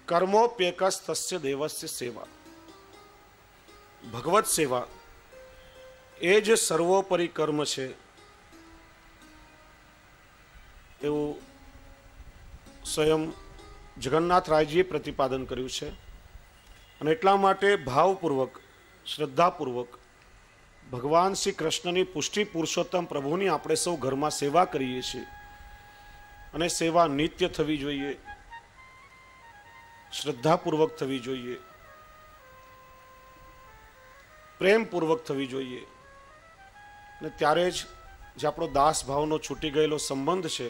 કર્મોપ્યેકસ તસ્ય દેવસ્ય સેવા, ભગવત સેવા એ જ સર્વોપરી કર્મ છે એવું સ્વયં જગન્નાથરાયજીએ પ્રતિપાદન કર્યું છે. અને એટલા માટે ભાવપૂર્વક, શ્રદ્ધાપૂર્વક ભગવાન શ્રી કૃષ્ણની પુષ્ટિ પુરુષોત્તમ પ્રભુની આપણે સૌ ઘરમાં સેવા કરીએ છીએ. અને સેવા નિત્ય થવી જોઈએ, શ્રદ્ધાપૂર્વક થવી જોઈએ, પ્રેમપૂર્વક થવી જોઈએ. અને ત્યારે જ જે આપણો દાસ ભાવનો છૂટી ગયેલો સંબંધ છે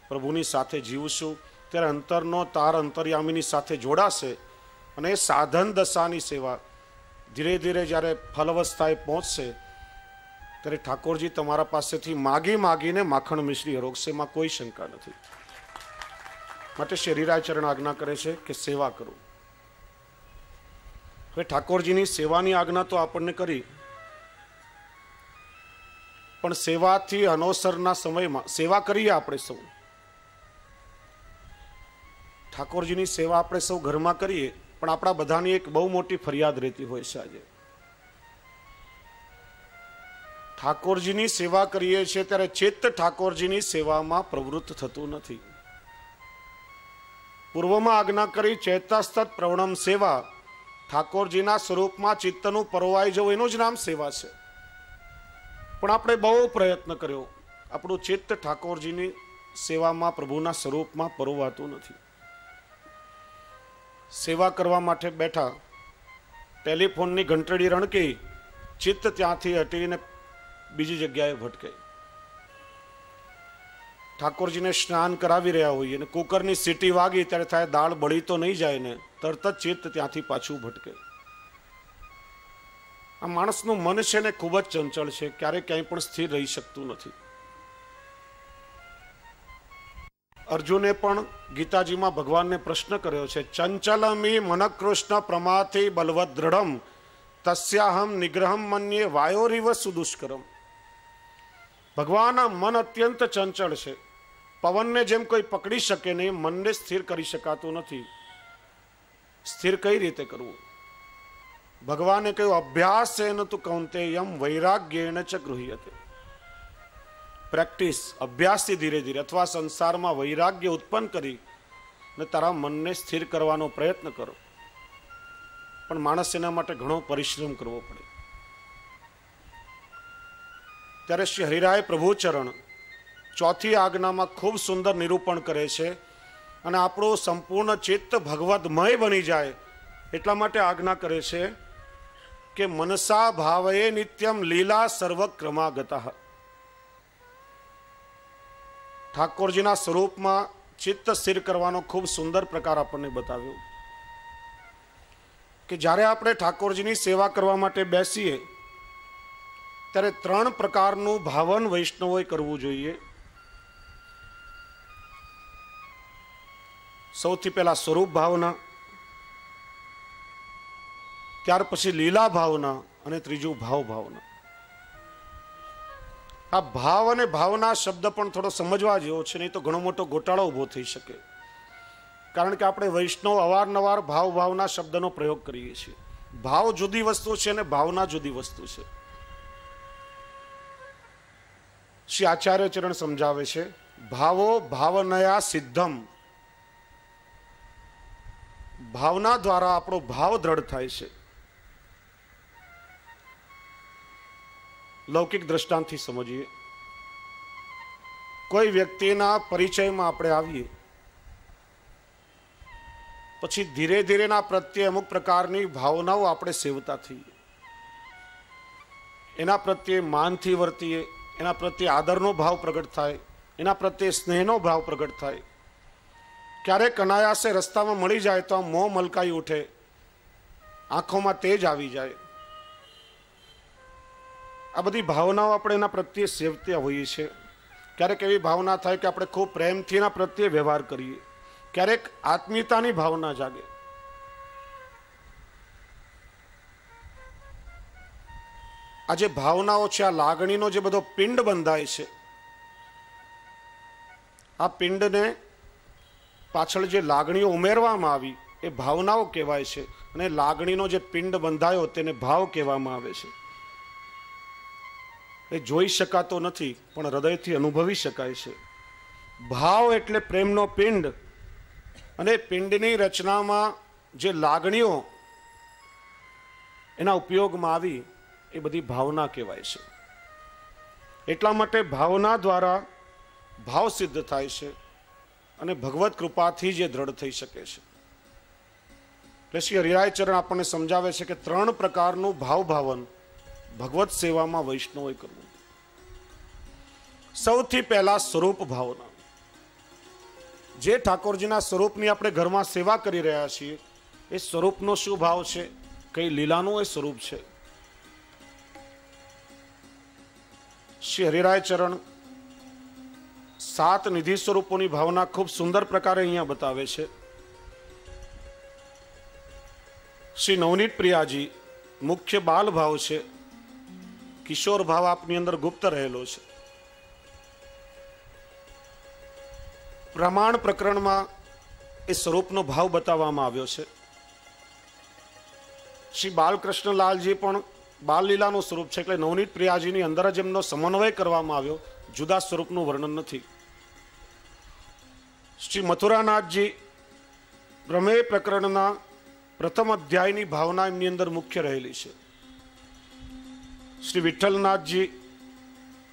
પ્રભુની સાથે જીવશું, ત્યારે અંતરનો તાર અંતર્યામીની સાથે જોડાશે. અને એ સાધન દશાની સેવા ધીરે ધીરે જ્યારે ફલવસ્થાએ પહોંચશે ત્યારે ઠાકોરજી તમારા પાસેથી માગી માગીને માખણ મિશ્રી હરોગશે, એમાં કોઈ શંકા નથી. માટે શરીરાચરણ આજ્ઞા કરે છે કે સેવા કરો. હવે ઠાકોરજીની સેવાની આજ્ઞા તો આપણને કરી, પણ સેવાથી અનવસરના સમયમાં સેવા કરીએ આપણે સૌ. ઠાકોરજીની સેવા આપણે સૌ ઘરમાં કરીએ, પણ આપણા બધાની એક બહુ મોટી ફરિયાદ રહેતી હોય છે. આજે ઠાકોરજીની સેવા કરીએ છીએ ત્યારે ચિત્ત ઠાકોરજીની સેવામાં પ્રવૃત્ત થતું નથી. પૂર્વમાં આજ્ઞા કરી ચેતસ્તત પ્રવણમ સેવા, ઠાકોરજીના સ્વરૂપમાં ચિત્તનું પરોવાઈ જવું એનું જ નામ સેવા છે. પણ આપણે બહુ પ્રયત્ન કર્યો, આપણું ચિત્ત ઠાકોરજીની સેવામાં, પ્રભુના સ્વરૂપમાં પરોવાતું નથી. સેવા કરવા માટે બેઠા, ટેલિફોનની ઘંટડી રણકી, ચિત્ત ત્યાંથી હટીને બીજી જગ્યાએ ભટકે. ઠાકોરજીને સ્નાન કરાવી રહ્યા હોઈએ અને કુકરની સીટી વાગી ત્યારે થાય દાળ બળી તો નહીં જાય ને, તરત જ ચિત્ત ત્યાંથી પાછું ભટકે. આ માણસનું મન છે ને ખૂબ જ ચંચળ છે, ક્યારેય ક્યાંય પણ સ્થિર રહી શકતું નથી. અર્જુને પણ ગીતાજીમાં ભગવાનને પ્રશ્ન કર્યો છે, ચંચલમી મન કૃષ્ણ પ્રમાથી બલવત દ્રઢમ તસ્યાહમ નિગ્રહમ મન્યે વાયોરિવ સુદુષ્કરમ. ભગવાનના મન અત્યંત ચંચળ છે, પવનને જેમ કોઈ પકડી શકે નહીં, મનને સ્થિર કરી શકાતું નથી. સ્થિર કઈ રીતે કરવું? ભગવાને કહ્યું, અભ્યાસેન તુ કૌંતેયમ વૈરાગ્યેન ચ ગૃહ્યતે. પ્રેક્ટિસ, અભ્યાસથી ધીરે ધીરે અથવા સંસારમાં વૈરાગ્ય ઉત્પન્ન કરી ને તારા મનને સ્થિર કરવાનો પ્રયત્ન કરો. પણ માણસ એના માટે ઘણો પરિશ્રમ કરવો પડે. ત્યારે શ્રી હરિરાય પ્રભુચરણ ચોથી આજ્ઞામાં ખૂબ સુંદર નિરૂપણ કરે છે અને આપણું સંપૂર્ણ ચિત્ત ભગવદમય બની જાય એટલા માટે આજ્ઞા કરે છે કે મનસા ભાવયે નિત્યમ લીલા સર્વક્રમાગતઃ. ઠાકોરજીના સ્વરૂપમાં ચિત્ત સ્થિર કરવાનો ખૂબ સુંદર પ્રકાર આપણને બતાવ્યો કે જ્યારે આપણે ઠાકોરજીની સેવા કરવા માટે બેસીએ ત્યારે 3 પ્રકારનું ભાવન વૈષ્ણવોએ કરવું જોઈએ. સૌથી પહેલા સ્વરૂપ ભાવના, ત્યાર પછી લીલા ભાવના અને ત્રીજું ભાવ ભાવના. આ ભાવ અને ભાવના શબ્દ પણ થોડો સમજવા જેવો છે, નહીં તો ઘણો મોટો ગોટાળો ઊભો થઈ શકે. કારણ કે આપણે વૈષ્ણવ અવારનવાર ભાવ ભાવના શબ્દનો પ્રયોગ કરીએ છીએ. ભાવ જુદી વસ્તુ છે અને ભાવના જુદી વસ્તુ છે. શ્રી આચાર્ય ચરણ સમજાવે છે, ભાવો ભાવનયા સિદ્ધમ. ભાવના દ્વારા આપણો ભાવ દ્રઢ થાય છે. લૌકિક દ્રષ્ટાંતથી સમજીએ. કોઈ વ્યક્તિના પરિચયમાં આપણે આવીએ પછી ધીરે ધીરે ના પ્રત્યે અમુક પ્રકારની ભાવનાઓ આપણે સેવતા થઈએ. એના પ્રત્યે માનથી વર્તીએ, એના પ્રત્યે આદરનો ભાવ પ્રગટ થાય, એના પ્રત્યે સ્નેહનો ભાવ પ્રગટ થાય. ક્યારેક અનાયાસે રસ્તામાં મળી જાય તો આમ મોં મલકાઈ ઉઠે, આંખોમાં તેજ આવી જાય. આ બધી ભાવનાઓ આપણે એના પ્રત્યે સેવતા હોઈએ છીએ. ક્યારેક એવી ભાવના થાય કે આપણે ખૂબ પ્રેમથી એના પ્રત્યે વ્યવહાર કરીએ. ક્યારેક આત્મીયતાની ભાવના જાગે. આ જે ભાવનાઓ છે, આ લાગણીનો જે બધો પિંડ બંધાય છે, આ પિંડને પાછળ જે લાગણીઓ ઉમેરવામાં આવી એ ભાવનાઓ કહેવાય છે. અને લાગણીનો જે પિંડ બંધાયો તેને ભાવ કહેવામાં આવે છે. એ જોઈ શકાતો નથી પણ હૃદયથી અનુભવી શકાય છે. ભાવ એટલે પ્રેમનો પિંડ, અને પિંડની રચનામાં જે લાગણીઓ એના ઉપયોગમાં આવી એ બધી ભાવના કહેવાય છે. એટલા માટે ભાવના દ્વારા ભાવ સિદ્ધ થાય છે અને ભગવત કૃપાથી જે દ્રઢ થઈ શકે છે. એટલે શ્રી હરિરાય ચરણ આપણને સમજાવે છે કે 3 પ્રકારનું ભાવ ભાવન ભગવત સેવામાં વૈષ્ણવોએ કરવું. સૌથી પહેલા સ્વરૂપ ભાવના. જે ઠાકોરજીના સ્વરૂપની આપણે ઘરમાં સેવા કરી રહ્યા છીએ એ સ્વરૂપનો શું ભાવ છે, કઈ લીલાનું એ સ્વરૂપ છે. શ્રી હરિરાય ચરણ 7 નિધિ સ્વરૂપોની ભાવના ખૂબ સુંદર પ્રકારે અહીંયા બતાવે છે. શ્રી નવનીત પ્રિયાજી મુખ્ય બાલ ભાવ છે, કિશોર ભાવ આપની અંદર ગુપ્ત રહેલો છે. પ્રમાણ પ્રકરણમાં એ સ્વરૂપનો ભાવ બતાવવામાં આવ્યો છે. શ્રી બાલકૃષ્ણલાલજી પણ બાલ લીલાનું સ્વરૂપ છે, એટલે નવનીત પ્રિયાજીની અંદર જ એમનો સમન્વય કરવામાં આવ્યો, જુદા સ્વરૂપનું વર્ણન નથી. શ્રી મથુરાનાથજી પ્રમેય પ્રકરણના પ્રથમ અધ્યાયની ભાવના એમની અંદર મુખ્ય રહેલી છે. શ્રી વિઠ્ઠલનાથજી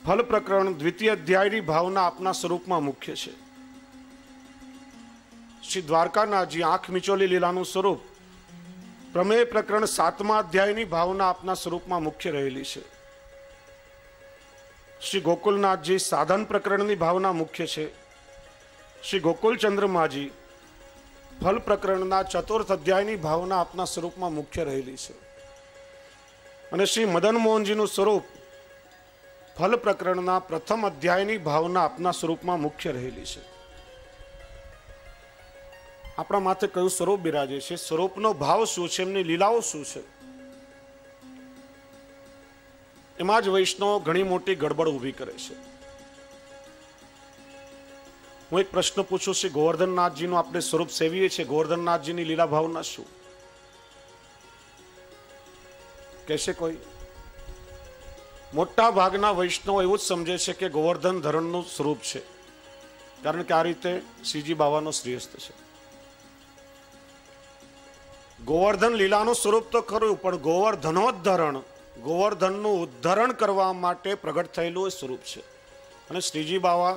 ફલ પ્રકરણ દ્વિતીય અધ્યાયની ભાવના આપના સ્વરૂપમાં મુખ્ય છે. શ્રી દ્વારકાનાથજી આંખ મિચોલી લીલાનું સ્વરૂપ પ્રમેય પ્રકરણ 7મા અધ્યાયની ભાવના આપના સ્વરૂપમાં મુખ્ય રહેલી છે. શ્રી ગોકુલનાથજી સાધન પ્રકરણની ભાવના મુખ્ય છે. શ્રી ગોકુલચંદ્રમાજી ફલ પ્રકરણના 4th અધ્યાયની ભાવના આપના સ્વરૂપમાં મુખ્ય રહેલી છે. અને શ્રી મદન મોહનજીનું સ્વરૂપ ફલ પ્રકરણના પ્રથમ અધ્યાયની ભાવના આપના સ્વરૂપમાં મુખ્ય રહેલી છે. આપણા માથે કયું સ્વરૂપ બિરાજે છે, સ્વરૂપનો ભાવ શું છે, એમની લીલાઓ શું છે, એમાં જ વૈષ્ણવો ઘણી મોટી ગડબડ ઊભી કરે છે. હું એક પ્રશ્ન પૂછું, શ્રી ગોવર્ધનનાથજીનું આપણે સ્વરૂપ સેવીએ છીએ, ગોવર્ધનનાથજીની લીલા ભાવના શું કહેશે કોઈ? મોટા ભાગના વૈષ્ણવો એવું જ સમજે છે કે ગોવર્ધન ધરણનું સ્વરૂપ છે, કારણ કે આ રીતે શ્રીજી બાવાનો શ્રેષ્ઠ છે. ગોવર્ધન લીલાનું સ્વરૂપ તો ખરું, પણ ગોવર્ધનોદ્ધરણ ગોવર્ધનનું ઉદ્ધરણ કરવા માટે પ્રગટ થયેલું એ સ્વરૂપ છે. અને શ્રીજી બાવા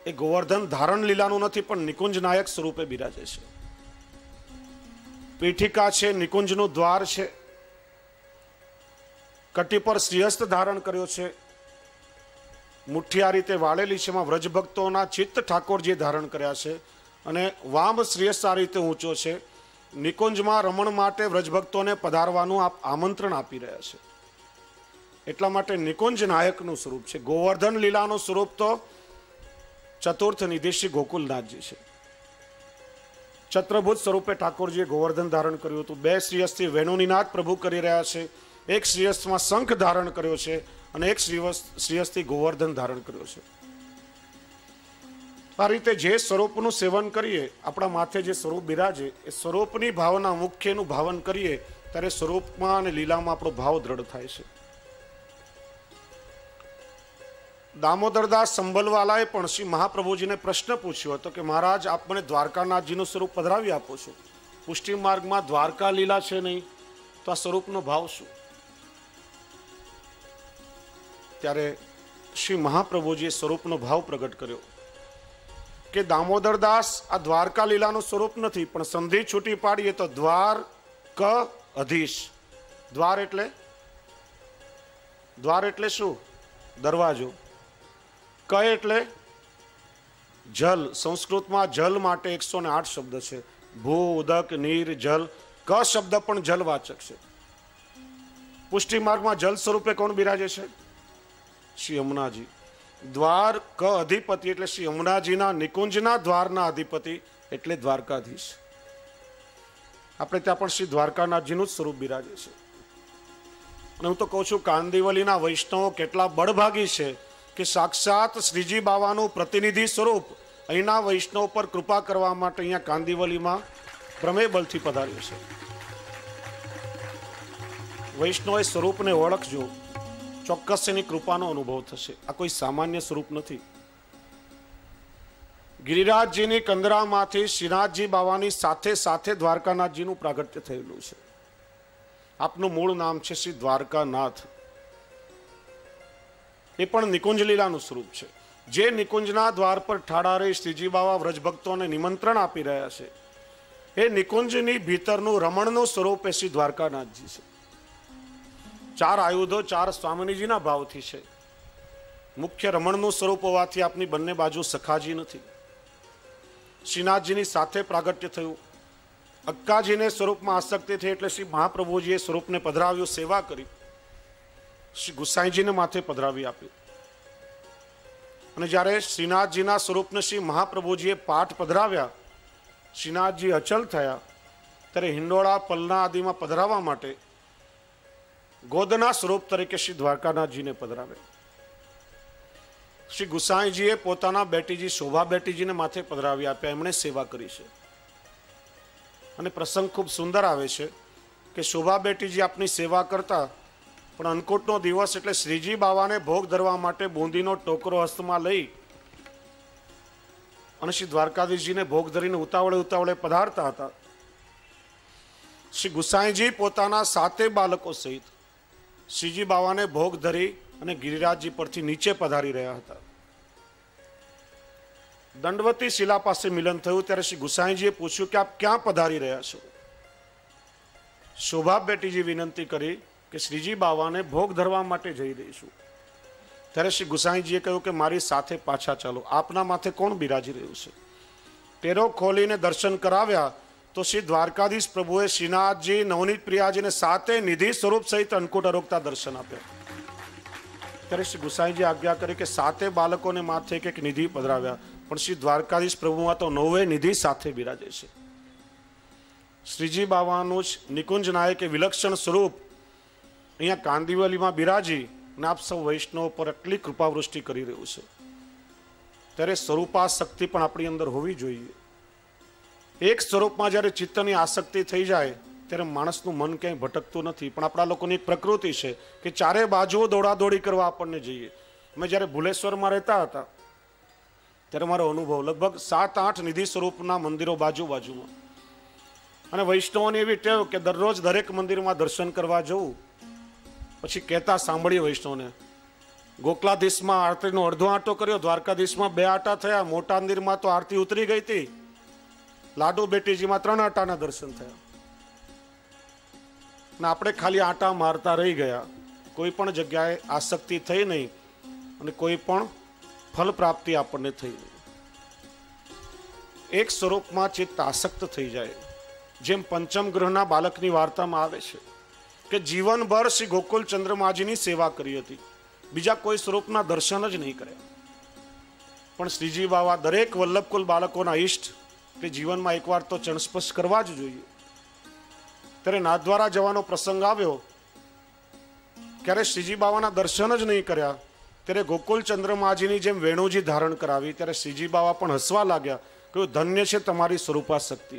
એ ગોવર્ધન ધારણ લીલાનું નથી, પણ નિકુંજ નાયક સ્વરૂપે બિરાજે છે. પીઠિકા છે, નિકુંજનું દ્વાર છે. કટી પર શ્રીહસ્ત ધારણ કર્યો છે. મુઠ્ઠી આ રીતે વાળેલી છે, એમાં વ્રજભક્તોના ચિત્ત ઠાકોરજીએ ધારણ કર્યા છે. અને વામ શ્રીહસ્ત આ રીતે ઊંચો છે. નિકુંજમાં રમણ માટે વ્રજભક્તોને પધારવાનું આમંત્રણ આપી રહ્યા છે. એટલા માટે નિકુંજ નાયકનું સ્વરૂપ છે. ગોવર્ધન લીલાનું સ્વરૂપ તો ચતુર્થ નિધિ શ્રી ગોકુલનાથજી છે. છત્રભુજ સ્વરૂપે ઠાકોરજીએ ગોવર્ધન ધારણ કર્યું હતું. 2 શ્રીહસ્તથી વેણુનિનાદ પ્રભુ કરી રહ્યા છે. 1 શ્રીહસ્તમાં શંખ ધારણ કર્યો છે અને 1 શ્રીહસ્તથી ગોવર્ધન ધારણ કર્યો છે. આ રીતે જે સ્વરૂપનું સેવન કરીએ, આપણા માથે જે સ્વરૂપ બિરાજે, એ સ્વરૂપની ભાવના મુખ્યનું ભાવન કરીએ ત્યારે સ્વરૂપમાં અને લીલામાં આપણો ભાવ દ્રઢ થાય છે. દામોદરદાસ સંભલવાલાએ પણ શ્રી મહાપ્રભુજીને પ્રશ્ન પૂછ્યો હતો કે મહારાજ, આપ મને દ્વારકાનાથજીનું સ્વરૂપ પધરાવી આપો છો. પુષ્ટિ માર્ગમાં દ્વારકા લીલા છે નહીં, તો આ સ્વરૂપનો ભાવ શું? ત્યારે શ્રી મહાપ્રભુજીએ સ્વરૂપનો ભાવ પ્રગટ કર્યો કે દામોદરદાસ, આ દ્વારકા લીલાનું સ્વરૂપ નથી, પણ સંધિ છૂટી પાડીએ તો દ્વાર ક અધીશ. દ્વાર એટલે શું? દરવાજો. ક એટલે જલ. સંસ્કૃતમાં જલ માટે 108 શબ્દ છે. ભૂ, ઉદક, નીર, જલ. ક શબ્દ પણ જલવાચક છે. પુષ્ટિ માર્ગમાં જલ સ્વરૂપે કોણ બિરાજે છે? શ્રી યમુનાજી. દ્વાર ક અધિપતિ એટલે શ્રી યમુનાજીના નિકુંજના દ્વારના અધિપતિ એટલે દ્વારકાધીશ. આપણે ત્યાં પણ શ્રી દ્વારકાનાથજીનું જ સ્વરૂપ બિરાજે છે. અને હું તો કહું છું, કાંદિવલીના વૈષ્ણવો કેટલા બળભાગી છે કે સાક્ષાત શ્રીજી બાવાનું પ્રતિનિધિ સ્વરૂપ અહીંના વૈષ્ણવ પર કૃપા કરવા માટે અહીંયા કાંદિવલીમાં પ્રમેય બલથી પધાર્યું છે. વૈષ્ણવે સ્વરૂપને ઓળખજો, ચોક્કસ એની કૃપાનો અનુભવ થશે. આ કોઈ સામાન્ય સ્વરૂપ નથી. ગિરિરાજજીની કંદરામાંથી શ્રીનાથજી બાવાની સાથે સાથે દ્વારકાનાથજીનું પ્રાગટ્ય થયેલું છે. આપનું મૂળ નામ છે શ્રી દ્વારકાનાથ. એ પણ નિકુંજ લીલાનું સ્વરૂપ છે. જે નિકુંજના દ્વાર પર ઠાડા રહી શ્રીજી બાવા વ્રજભક્તોને નિમંત્રણ આપી રહ્યા છે, એ નિકુંજની ભીતરનું રમણનું સ્વરૂપ એ શ્રી દ્વારકાનાથજી છે. 4 આયુધો 4 સ્વામિનીજીના ભાવથી છે. મુખ્ય રમણનું સ્વરૂપ હોવાથી આપની બંને બાજુ સખાજી નથી. શ્રીનાથજીની સાથે પ્રાગટ્ય થયું. અક્કાજીને સ્વરૂપમાં આસક્તિ થઈ એટલે શ્રી મહાપ્રભુજીએ સ્વરૂપને પધરાવ્યું, સેવા કરી. શ્રી ગુસાઈજીને માથે પધરાવી આપી. અને જ્યારે શ્રીનાથજીના સ્વરૂપને શ્રી મહાપ્રભુજીએ પાઠ પધરાવ્યા, શ્રીનાથજી અચલ થયા, ત્યારે હિંડોળા, પલના આદિમાં પધરાવવા માટે ગોદના સ્વરૂપ તરીકે શ્રી દ્વારકાનાથજીને પધરાવ્યા. શ્રી ગુસાઈજીએ પોતાના બેટીજી શોભા બેટીજીને માથે પધરાવી આપ્યા. એમણે સેવા કરી છે. અને પ્રસંગ ખૂબ સુંદર આવે છે કે શોભા બેટીજી આપની સેવા કરતા, પણ અન્નકૂટનો દિવસ એટલે શ્રીજી બાવાને ભોગ ધરવા માટે બુંદીનો ટોકરો હસ્તમાં લઈ અને શ્રી દ્વારકાધીશજીને ભોગ ધરીને ઉતાવળે પધારતા હતા. શ્રી ગુસાઈજી પોતાના 7 બાળકો સહિત શ્રીજી બાવાને ભોગ ધરી અને ગિરિરાજજી પરથી નીચે પધારી રહ્યા હતા. દંડવતી શિલા પાસે મિલન થયું ત્યારે શ્રી ગુસાઈજીએ પૂછ્યું કે આપ ક્યાં પધારી રહ્યા છો? શોભા બેટીજી વિનંતી કરી કે શ્રીજી બાવાને ભોગ ધરવા માટે જઈ રહીશું. ત્યારે શ્રી ગુસાઈજીએ કહ્યું કે મારી સાથે પાછા ચાલો. આપના માથે કોણ બિરાજી રહ્યું છે? ટેરો ખોલીને દર્શન કરાવ્યા તો શ્રી દ્વારકાધીશ પ્રભુએ શ્રીનાથજી, નવનીત પ્રિયાજીને 7 નિધિ સ્વરૂપ સહિત અન્નકૂટ અરોગતા દર્શન આપ્યા. ત્યારે શ્રી ગુસાઈજી આજ્ઞા કરી કે 7 બાળકોને માથે એક નિધિ પધરાવ્યા, પણ શ્રી દ્વારકાધીશ પ્રભુમાં તો 9 નિધિ સાથે બિરાજે છે. શ્રીજી બાવાનું જ નિકુંજ નાયકે વિલક્ષણ સ્વરૂપ અહીંયા કાંદિવલીમાં બિરાજી અને આપ સૌ વૈષ્ણવ પર આટલી કૃપાવૃષ્ટિ કરી રહ્યું છે. ત્યારે સ્વરૂપાસક્તિ પણ આપણી અંદર હોવી જોઈએ. એક સ્વરૂપમાં જ્યારે ચિત્તની આસક્તિ થઈ જાય ત્યારે માણસનું મન ક્યાંય ભટકતું નથી. પણ આપણા લોકોની એક પ્રકૃતિ છે કે ચારે બાજુઓ દોડાદોડી કરવા આપણને જઈએ. અમે જ્યારે ભુલેશ્વરમાં રહેતા હતા ત્યારે મારો અનુભવ, લગભગ 7-8 નિધિ સ્વરૂપના મંદિરો બાજુમાં, અને વૈષ્ણવોની એવી ટેવ કે દરરોજ દરેક મંદિરમાં દર્શન કરવા જવું પછી કહેતા સાંભળીએ વૈષ્ણવને, ગોકલાધીશમાં આરતીનો અડધો આંટો કર્યો, દ્વારકાધીશમાં 2 આંટા થયા, મોટા મંદિરમાં તો આરતી ઉતરી ગઈ હતી, લાડુ બેટીજીમાં 3 આંટાના દર્શન થયા, ને આપણે ખાલી આંટા મારતા રહી ગયા. કોઈ પણ જગ્યાએ આસક્તિ થઈ નહીં અને કોઈ પણ ફલ પ્રાપ્તિ આપણને થઈ નહીં. એક સ્વરૂપમાં ચિત્ત આસક્ત થઈ જાય. જેમ પંચમ ગ્રહના બાળકની વાર્તામાં આવે છે કે જીવનભર શ્રી ગોકુલ ચંદ્રમાજીની સેવા કરી હતી, બીજા કોઈ સ્વરૂપના દર્શન જ નહીં કર્યા. પણ શ્રીજી બાવા દરેક વલ્લભકુલ બાળકોના ઈષ્ટ કે જીવનમાં એકવાર તો ચણસ્પર્શ કરવા જ જોઈએ. ત્યારે નાથદ્વારા જવાનો પ્રસંગ આવ્યો, ક્યારે શ્રીજી બાવાના દર્શન જ નહીં કર્યા. ત્યારે ગોકુલ ચંદ્રમાજીની જેમ વેણુજી ધારણ કરાવી ત્યારે શ્રીજી બાવા પણ હસવા લાગ્યા, કહ્યું ધન્ય છે તમારી સ્વરૂપાશક્તિ.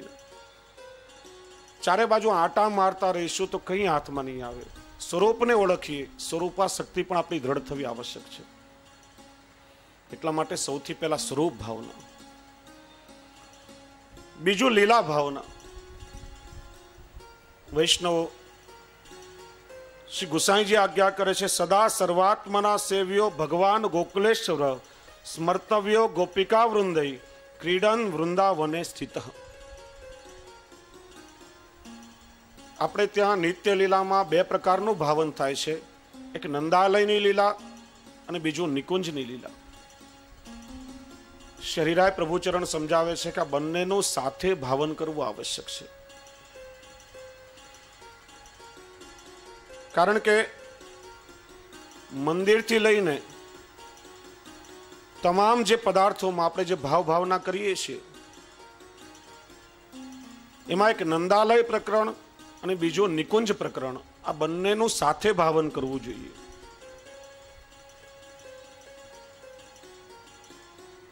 ચારે બાજુ આંટા મારતા રહીશું તો કઈ હાથમાં નહીં આવે. સ્વરૂપને ઓળખીએ, સ્વરૂપાશક્તિ પણ આપણી દ્રઢ થવી આવશ્યક છે. એટલા માટે સૌથી પહેલા સ્વરૂપ ભાવના, બીજું લીલા ભાવના. વૈષ્ણવ શ્રી ગુસાઈજી આજ્ઞા કરે છે, સદા સર્વાત્મના સેવ્યો ભગવાન ગોકુલેશ્વર સ્મર્તવ્યો ગોપિકા વૃંદઈ ક્રીડન વૃંદાવને સ્થિત. આપણે ત્યાં નિત્ય લીલામાં 2 પ્રકારનું ભાવન થાય છે, એક નંદાલયની લીલા અને બીજું નિકુંજની લીલા. શરીરાય પ્રભુચરણ સમજાવે છે કે આ બંનેનું સાથે ભાવન કરવું આવશ્યક છે. કારણ કે મંદિરથી લઈને તમામ જે પદાર્થોમાં આપણે જે ભાવ ભાવના કરીએ છીએ એમાં એક નંદાલય પ્રકરણ અને બીજું નિકુંજ પ્રકરણ, આ બંનેનું સાથે ભાવન કરવું જોઈએ.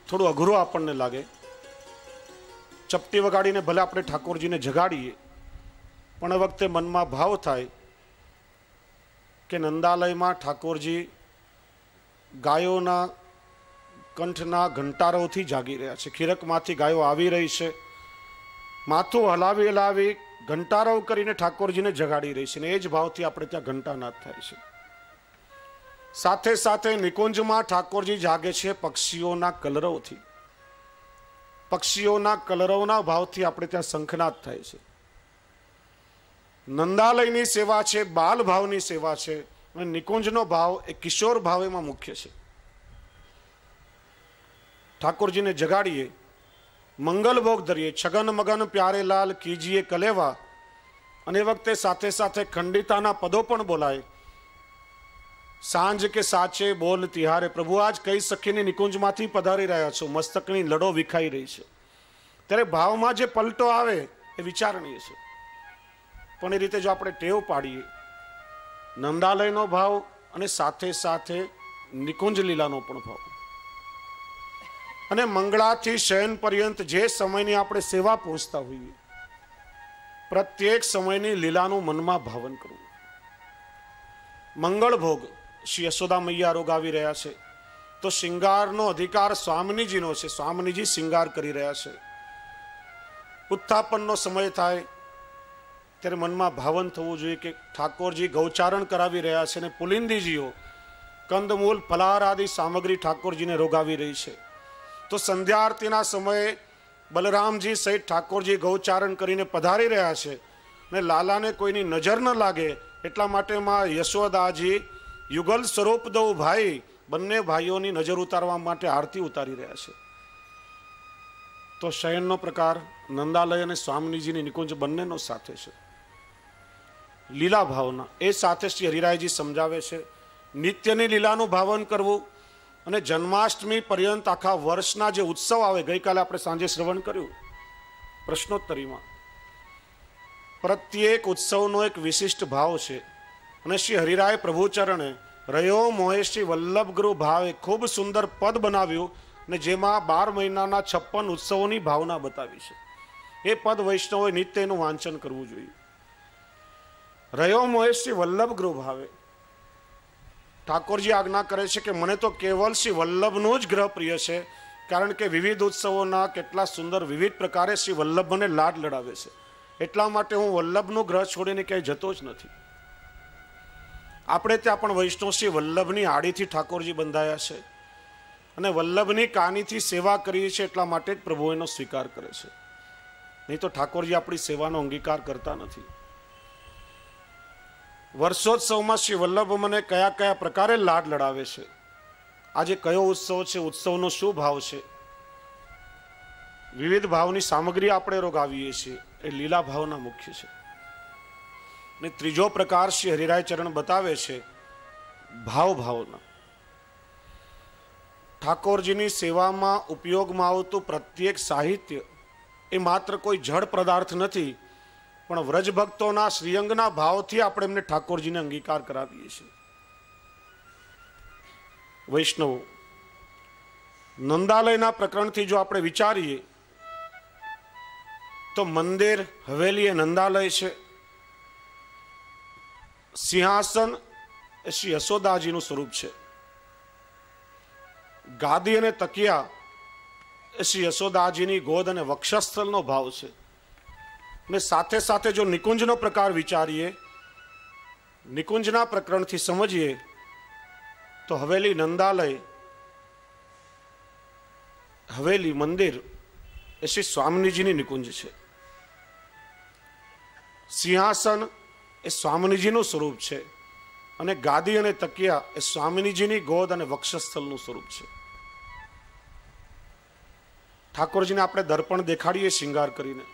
થોડું અઘરું આપણને લાગે. ચપટી વગાડીને ભલે આપણે ઠાકોરજીને જગાડીએ, પણ એ વખતે મનમાં ભાવ થાય કે નંદાલયમાં ઠાકોરજી ગાયોના કંઠના ઘંટારોથી જાગી રહ્યા છે, ખીરકમાંથી ગાયો આવી રહી છે, માથું હલાવી હલાવી ઘંટારો કરીને ઠાકોરજીને જગાડી રહી છે, ને એ જ ભાવથી આપણે ત્યાં ઘંટાનાદ થાય છે. સાથે સાથે નિકુંજમાં ઠાકોરજી જાગે છે પક્ષીઓના કલરવથી, પક્ષીઓના કલરવના ભાવથી આપણે ત્યાં શંખનાદ થાય છે. નંદાલયની સેવા છે બાલ ભાવની સેવા છે, અને નિકુંજનો ભાવ એ કિશોર ભાવ એમાં મુખ્ય છે. ઠાકોરજીને જગાડીએ, મંગલ ભોગ ધરીએ, છગન મગન પ્યારે લાલ કીજીએ કલેવા, અને એ વખતે સાથે સાથે ખંડિતાના પદો પણ બોલાય. સાંજ કે સાચે બોલ તિહારે, પ્રભુ આજ કઈ સખીની નિકુંજમાંથી પધારી રહ્યા છો, મસ્તકની લડો વિખાઈ રહી છે. ત્યારે ભાવમાં જે પલટો આવે એ વિચારણીય છે. પણ એ રીતે જો આપણે ટેવ પાડીએ, નંદાલયનો ભાવ અને સાથે સાથે નિકુંજ લીલાનો પણ ભાવ, અને મંગળાથી શયન પર્યંત જે સમયની આપણે સેવા પહોંચતા હોઈએ, પ્રત્યેક સમયની લીલાનું મનમાં ભાવન કરવું. મંગળ ભોગ શ્રી યશોદા મૈયા રોગાવી રહ્યા છે, તો શિંગારનો અધિકાર સ્વામિનીજીનો છે. સ્વામિનીજી શિંગાર કરી રહ્યા છે. ઉત્થાપનનો સમય થાય ત્યારે મનમાં ભાવન થવું જોઈએ કે ઠાકોરજી ગૌચારણ કરાવી રહ્યા છે, અને પુલિંદીજીઓ કંદમૂલ ફલાહાર આદિ સામગ્રી ઠાકોરજીને રોગાવી રહી છે. તો સંધ્યા આરતીના સમયે બલરામજી સહિત ઠાકોરજી ગૌચારણ કરીને પધારી રહ્યા છે, ને લાલાને કોઈની નજર ન લાગે એટલા માટે માં યશોદાજી યુગલ સ્વરૂપ દઉ ભાઈ, બંને ભાઈઓની નજર ઉતારવા માટે આરતી ઉતારી રહ્યા છે. તો શયનનો પ્રકાર નંદાલય અને સ્વામિનીજીની નિકુંજ બંનેનો સાથે છે. લીલા ભાવના એ સાથે શ્રી હરિરાયજી સમજાવે છે, નિત્યની લીલાનું ભાવન કરવું, અને જન્માષ્ટમી પર્યંત આખા વર્ષના જે ઉત્સવ આવે, ગઈકાલે આપણે સાંજે શ્રવણ કર્યું પ્રશ્નોત્તરીમાં, પ્રત્યેક ઉત્સવનો એક વિશિષ્ટ ભાવ છે. અને શ્રી હરિરાય પ્રભુચરણે રહ્યો મોહેશી વલ્લભ ગુરુ ભાવે ખૂબ સુંદર પદ બનાવ્યું, ને જેમાં 12 મહિનાના 56 ઉત્સવોની ભાવના બતાવી છે. એ પદ વૈષ્ણવોએ નિત્ય એનું વાંચન કરવું જોઈએ. રહ્યો મોહેશી વલ્લભ ગુરુ ભાવે, ઠાકોરજી આજ્ઞા કરે છે કે મને તો કેવલ શ્રી વલ્લભનો જ ગ્રહ પ્રિય છે, કારણ કે વિવિધ ઉત્સવોના કેટલા સુંદર વિવિધ પ્રકારે શ્રી વલ્લભ મને લાડ લડાવે છે, એટલા માટે હું વલ્લભનો ગ્રહ છોડીને ક્યાંય જતો જ નથી. આપણે ત્યાં પણ વૈષ્ણવ શ્રી વલ્લભની આડીથી ઠાકોરજી બંધાયા છે અને વલ્લભની કાનીથી સેવા કરીએ છીએ, એટલા માટે જ પ્રભુ એનો સ્વીકાર કરે છે. નહીં તો ઠાકોરજી આપણી સેવાનો અંગીકાર કરતા નથી. વર્ષોત્સવમાં શ્રી વલ્લભ મને કયા કયા પ્રકારે લાડ લડાવે છે. આજે કયો ઉત્સવ છે, ઉત્સવનો શું ભાવ છે, વિવિધ ભાવની સામગ્રી આપણે રોગાવીએ છીએ, એ લીલા ભાવના મુખ્ય છે. ને ત્રીજો પ્રકાર શ્રી હરિરાય ચરણ બતાવે છે ભાવના. ઠાકોરજીની સેવામાં ઉપયોગમાં આવતું પ્રત્યેક સાહિત્ય એ માત્ર કોઈ જડ પદાર્થ નથી, પણ વ્રજ ભક્તોના શ્રીઅંગના ભાવથી આપણે એમને ઠાકોરજીને અંગીકાર કરાવીએ છીએ. વૈષ્ણવો, નંદાલયના પ્રકરણથી જો આપણે વિચારીએ તો મંદિર, હવેલી એ નંદાલય છે. સિંહાસન એ શ્રી યશોદાજીનું સ્વરૂપ છે. ગાદી અને તકિયા એ શ્રી યશોદાજીની ગોદ અને વક્ષસ્થલનો ભાવ છે. ને સાથે સાથે જો નિકુંજનો પ્રકાર વિચારીએ, નિકુંજના પ્રકરણથી સમજીએ તો હવેલી નંદાલય, હવેલી મંદિર એ શ્રી સ્વામિનીજીની નિકુંજ છે. સિંહાસન એ સ્વામિનીજીનું સ્વરૂપ છે અને ગાદી અને તકિયા એ સ્વામિનીજીની ગોદ અને વક્ષસ્થલનું સ્વરૂપ છે. ઠાકોરજીને આપણે દર્પણ દેખાડીએ શિંગાર કરીને,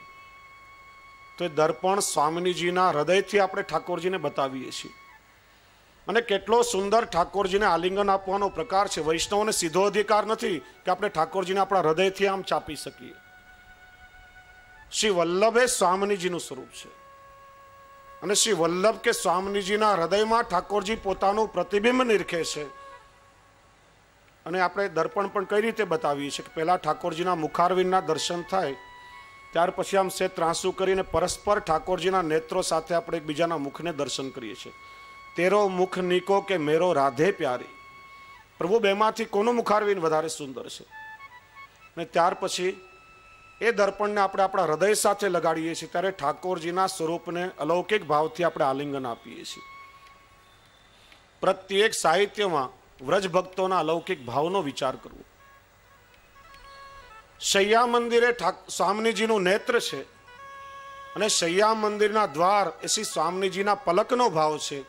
તો એ દર્પણ સ્વામિનીજીના હૃદયથી આપણે ઠાકોરજીને બતાવીએ છીએ. અને કેટલો સુંદર ઠાકોરજીને આલિંગન આપવાનો પ્રકાર છે. વૈષ્ણવને સીધો અધિકાર નથી કે આપણે ઠાકોરજીને આપણા હૃદયથી આમ ચાપી શકીએ. શ્રી વલ્લભ એ સ્વામિનીજીનું સ્વરૂપ છે અને શ્રી વલ્લભ કે સ્વામિનીજીના હૃદયમાં ઠાકોરજી પોતાનું પ્રતિબિંબ નિરખે છે. અને આપણે દર્પણ પણ કઈ રીતે બતાવીએ છીએ કે પહેલા ઠાકોરજીના મુખારવિંદના દર્શન થાય, ત્યાર પછી આમ સે ત્રાંસુ કરીને પરસ્પર ઠાકોરજીના નેત્રો સાથે આપણે એકબીજાના મુખને દર્શન કરીએ છીએ. તેરો મુખ નીકો કે મેરો રાધે પ્યારી. પ્રભુ બેમાંથી કોનું મુખારવિંદ વધારે સુંદર છે? ને ત્યાર પછી એ દર્પણને આપણે આપણા હૃદય સાથે લગાડીએ છીએ, ત્યારે ઠાકોરજીના સ્વરૂપને અલૌકિક ભાવથી આપણે આલિંગન આપીએ છીએ. પ્રત્યેક સાહિત્યમાં વ્રજ ભક્તોના અલૌકિક ભાવનો વિચાર કરવો. શૈયા મંદિરે સ્વામિનીજીનું નેત્ર છે અને શૈયા મંદિરના દ્વાર એ શ્રી સ્વામિનીજીના પલકનો ભાવ છે.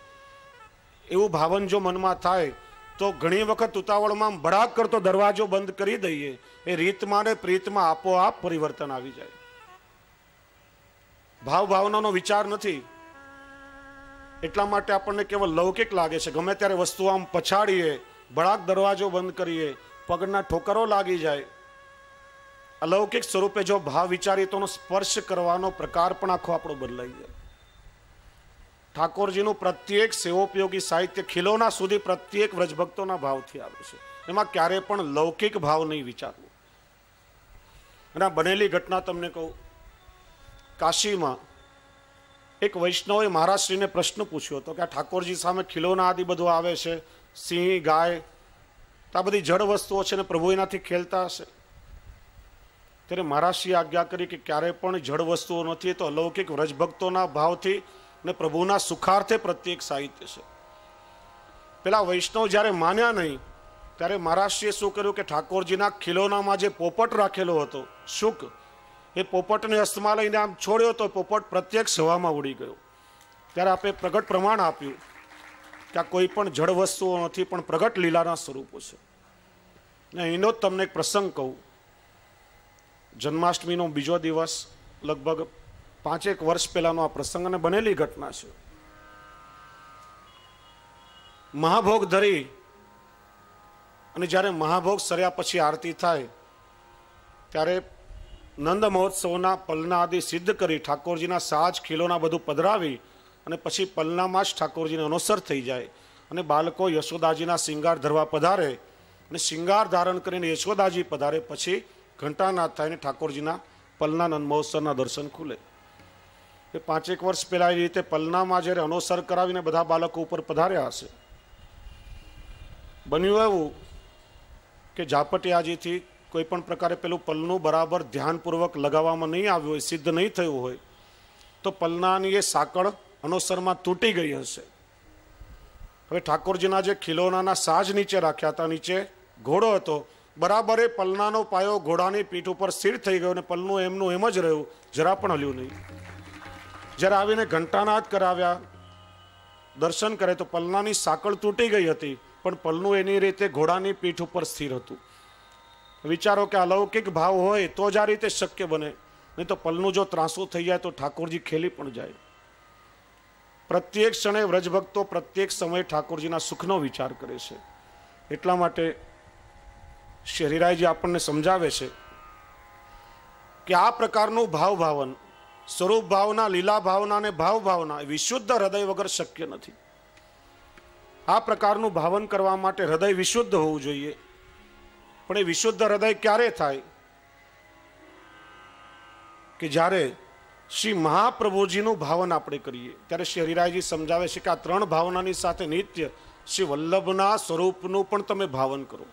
એવું ભાવન જો મનમાં થાય તો ઘણી વખત ઉતાવળમાં ભડાક કરતો દરવાજો બંધ કરી દઈએ, એ રીતમાં ને પ્રીતમાં આપોઆપ પરિવર્તન આવી જાય. ભાવનાનો વિચાર નથી, એટલા માટે આપણને કેવલ લૌકિક લાગે છે. ગમે ત્યારે વસ્તુ આમ પછાડીએ, ભડાક દરવાજો બંધ કરીએ, પગના ઠોકરો લાગી જાય. અલૌકિક સ્વરૂપે જો ભાવ વિચારીએ તો સ્પર્શ કરવાનો પ્રકાર પણ આખો આપણો બદલાઈ જાય. ઠાકોરજીનું પ્રત્યેક સેવોપયોગી સાહિત્ય ખિલોના સુધી પ્રત્યેક વ્રજભક્તોના ભાવથી આવે છે. એમાં ક્યારે પણ લૌકિક ભાવ નહીં વિચારવો. અને આ બનેલી ઘટના તમને કહું. કાશીમાં એક વૈષ્ણવે મહારાજશ્રીને પ્રશ્ન પૂછ્યો હતો કે આ ઠાકોરજી સામે ખિલોના આદિ બધું આવે છે, સિંહ, ગાય, આ બધી જડ વસ્તુઓ છે ને પ્રભુ એનાથી ખેલતા હશે. ત્યારે મહારાજશ્રીએ આજ્ઞા કરી કે ક્યારે પણ જડ વસ્તુઓ નથી, તો અલૌકિક વ્રજભક્તોના ભાવથી ને પ્રભુના સુખાર્થે પ્રત્યેક સાહિત્ય છે. પેલા વૈષ્ણવ જ્યારે માન્યા નહીં, ત્યારે મહારાજશ્રીએ શું કર્યું કે ઠાકોરજીના ખિલોનામાં જે પોપટ રાખેલો હતો, શુક, એ પોપટને હસ્તમાં લઈને આમ છોડ્યો તો પોપટ પ્રત્યક્ષ હવામાં ઉડી ગયો. ત્યારે આપણે પ્રગટ પ્રમાણ આપ્યું કે આ કોઈ પણ જડ વસ્તુઓ નથી, પણ પ્રગટ લીલાના સ્વરૂપો છે. ને એનો જ તમને એક પ્રસંગ કહું. જન્માષ્ટમીનો બીજો દિવસ, લગભગ 5-1 વર્ષ પહેલાનો આ પ્રસંગ અને બનેલી ઘટના છે. મહાભોગ ધરી અને જ્યારે મહાભોગ સર્યા પછી આરતી થાય, ત્યારે નંદ મહોત્સવના પલના આદિ સિદ્ધ કરી ઠાકોરજીના સાજ ખીલોના બધું પધરાવી અને પછી પલનામાં જ ઠાકોરજીને અનુસર થઈ જાય અને બાળકો યશોદાજીના શિંગાર ધરવા પધારે અને શિંગાર ધારણ કરીને યશોદાજી પધારે, પછી ઘંટાનાદ થાય ને ઠાકોરજીના પલના નંદ મહોત્સવના દર્શન ખુલે. એ 5-1 વર્ષ પહેલા એ રીતે પલનામાં જ્યારે અનુસર કરાવીને બધા બાળકો ઉપર પધાર્યા હશે. બન્યું એવું કે ઝાપટિયાજીથી કોઈ પણ પ્રકારે પેલું પલનું બરાબર ધ્યાનપૂર્વક લગાવવામાં નહીં આવ્યું હોય, સિદ્ધ નહીં થયું હોય, તો પલનાની એ સાંકળ અનુસરમાં તૂટી ગઈ હશે. હવે ઠાકોરજીના જે ખીલોનાના સાજ નીચે રાખ્યા હતા, નીચે ઘોડો હતો, બરાબર એ પલનાનો પાયો ઘોડાની પીઠ ઉપર સ્થિર થઈ ગયો અને પલનું એમનું એમ જ રહ્યું, જરા પણ હલ્યું નહીં. જ્યારે આવીને ઘંટાનાદ કરાવ્યા, દર્શન કરે તો પલનાની સાંકળ તૂટી ગઈ હતી, પણ પલનું એની રીતે ઘોડાની પીઠ ઉપર સ્થિર હતું. વિચારો કે અલૌકિક ભાવ હોય તો જ આ રીતે શક્ય બને, નહીં તો પલનું જો ત્રાસું થઈ જાય તો ઠાકોરજી ખેલી પણ જાય. પ્રત્યેક ક્ષણે વ્રજભક્તો પ્રત્યેક સમયે ઠાકોરજીના સુખનો વિચાર કરે છે. એટલા માટે શ્રી હરિરાયજી આપણને સમજાવે છે કે આ પ્રકારનું ભાવન, સ્વરૂપ ભાવના, લીલા ભાવના અને ભાવ ભાવના વિશુદ્ધ હૃદય વગર શક્ય નથી. આ પ્રકારનું ભાવન કરવા માટે હૃદય વિશુદ્ધ હોવું જોઈએ. પણ એ વિશુદ્ધ હૃદય ક્યારે થાય? કે જ્યારે શ્રી મહાપ્રભુજીનું ભાવન આપણે કરીએ ત્યારે શ્રી હરિરાયજી સમજાવે છે કે આ ત્રણ ભાવનાની સાથે નિત્ય શ્રી વલ્લભના સ્વરૂપનું પણ તમે ભાવન કરો.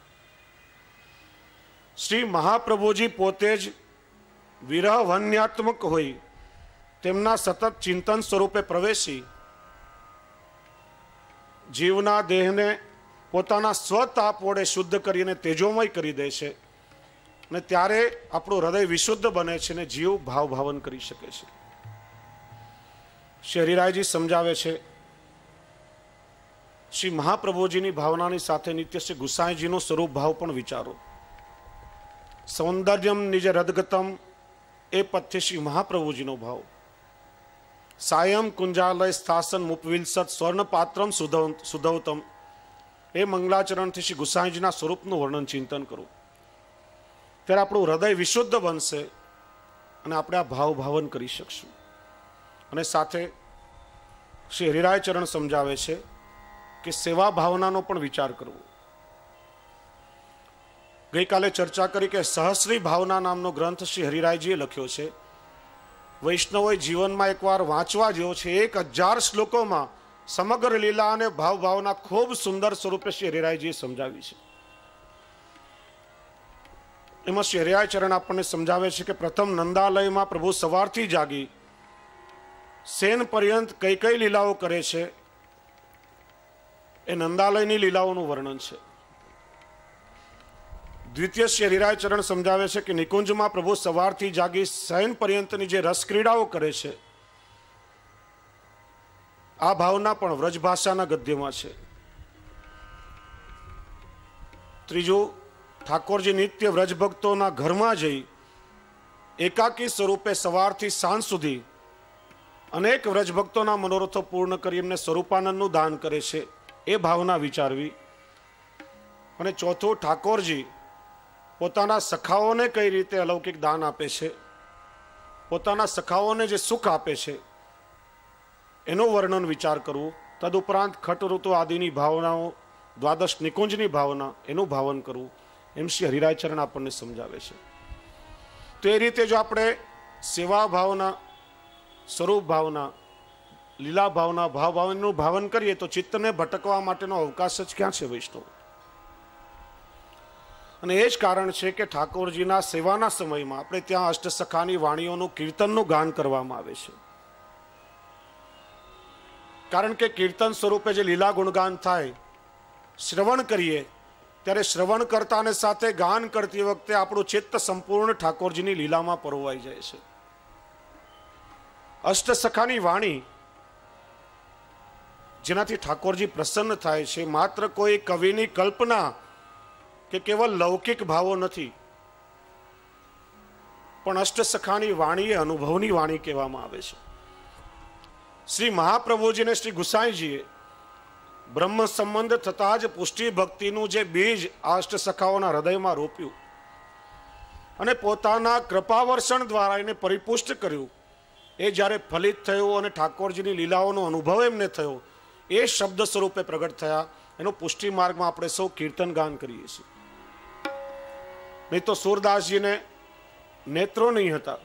શ્રી મહાપ્રભુજી પોતે જ વિરહ વન્યાત્મક હોય તેમના સતત ચિંતન સ્વરૂપે પ્રવેશી જીવના દેહને પોતાના સ્વતાપ વડે શુદ્ધ કરીને તેજોમય કરી દે છે, અને ત્યારે આપણું હૃદય વિશુદ્ધ બને છે અને જીવ ભાવન કરી શકે છે. શ્રી હરિરાયજી સમજાવે છે શ્રી મહાપ્રભુજીની ભાવનાની સાથે નિત્ય શ્રી ગુસાઈજીનું સ્વરૂપ ભાવ પણ વિચારો. સૌંદર્યમ નિજ રદગતમ એ પથ્ય શ્રી મહાપ્રભુજીનો ભાવ. સાયમ કુંજાલય સ્થાસન મુપવિલસત સ્વર્ણપાત્રમ સુધવતમ એ મંગલાચરણથી શ્રી ગુસાઈજીના સ્વરૂપનું વર્ણન ચિંતન કરું. ત્યારે આપણું હૃદય વિશુદ્ધ બનશે અને આપણે આ ભાવન કરી શકશું. અને સાથે શ્રી હરિરાય ચરણ સમજાવે છે કે સેવા ભાવનાનો પણ વિચાર કરવો. ગઈકાલે ચર્ચા કરી કે સહસ્રી ભાવના નામનો ગ્રંથ શ્રી હરિરાયજીએ લખ્યો છે. વૈષ્ણવોએ જીવનમાં એકવાર વાંચવા જેવો છે. 1000 શ્લોકોમાં સમગ્ર લીલા અને ભાવના ખૂબ સુંદર સ્વરૂપે શ્રી હરિરાયજીએ સમજાવી છે. એમાં શ્રી હરિરાય ચરણ આપણને સમજાવે છે કે પ્રથમ નંદાલયમાં પ્રભુ સવારથી જાગી સેન પર્યંત કઈ કઈ લીલાઓ કરે છે એ નંદાલયની લીલાઓનું વર્ણન છે. દ્વિતીય શ્રી હરિરાય ચરણ સમજાવે છે કે નિકુંજમાં પ્રભુ સવારથી જાગી શયન પર્યંતની જે રસ ક્રીડાઓ કરે છે આ ભાવના પણ વ્રજ ભાષાના ગદ્યમાં છે. ત્રીજું, ઠાકોરજી નિત્ય વ્રજભક્તોના ઘરમાં જઈ એકાકી સ્વરૂપે સવારથી સાંજ સુધી અનેક વ્રજભક્તોના મનોરથો પૂર્ણ કરી એમને સ્વરૂપાનંદનું દાન કરે છે, એ ભાવના વિચારવી. અને ચોથું, ઠાકોરજી પોતાના સખાઓને કઈ રીતે અલૌકિક દાન આપે છે, પોતાના સખાઓને જે સુખ આપે છે એનું વર્ણન વિચાર કરવું. તદુપરાંત ખટ ઋતુ આદિની ભાવનાઓ, દ્વાદશ નિકુંજની ભાવના, એનું ભાવન કરવું. એમ શ્રી હરિરાય ચરણ આપણને સમજાવે છે. તો એ રીતે જો આપણે સેવા ભાવના, સ્વરૂપ ભાવના, લીલા ભાવના, ભાવનું ભાવન કરીએ તો ચિત્તને ભટકવા માટેનો અવકાશ જ ક્યાં છે વૈષ્ણવ? અને એ જ કારણ છે કે ઠાકોરજીના સેવાના સમયમાં આપણે ત્યાં અષ્ટસખાની વાણીઓનું કીર્તનનું ગાન કરવામાં આવે છે. કારણ કે કીર્તન સ્વરૂપે જે લીલા ગુણગાન થાય, શ્રવણ કરીએ ત્યારે શ્રવણ કરતાને સાથે ગાન કરતી વખતે આપણું ચિત્ત સંપૂર્ણ ઠાકોરજીની લીલામાં પરોવાઈ જાય છે. અષ્ટસખાની વાણી જેનાથી ઠાકોરજી પ્રસન્ન થાય છે માત્ર કોઈ કવિની કલ્પના કે કેવલ લૌકિક ભાવો નથી, પણ અષ્ટસખાની વાણી એ અનુભવની વાણી કહેવામાં આવે છે. શ્રી મહાપ્રભુજીને શ્રી ગુસાઈજીએ બ્રહ્મ સંબંધ થતા જ પુષ્ટિ ભક્તિનું જે બીજ આ અષ્ટસખાઓના હૃદયમાં રોપ્યું અને પોતાના કૃપાવર્ષણ દ્વારા એને પરિપુષ્ટ કર્યું, એ જ્યારે ફલિત થયું અને ઠાકોરજીની લીલાઓનો અનુભવ એમને થયો, એ શબ્દ સ્વરૂપે પ્રગટ થયા. એનો પુષ્ટિ માર્ગમાં આપણે સૌ કીર્તન ગાન કરીએ છીએ. નહીં તો સુરદાસજીને નેત્રો નહીં હતા.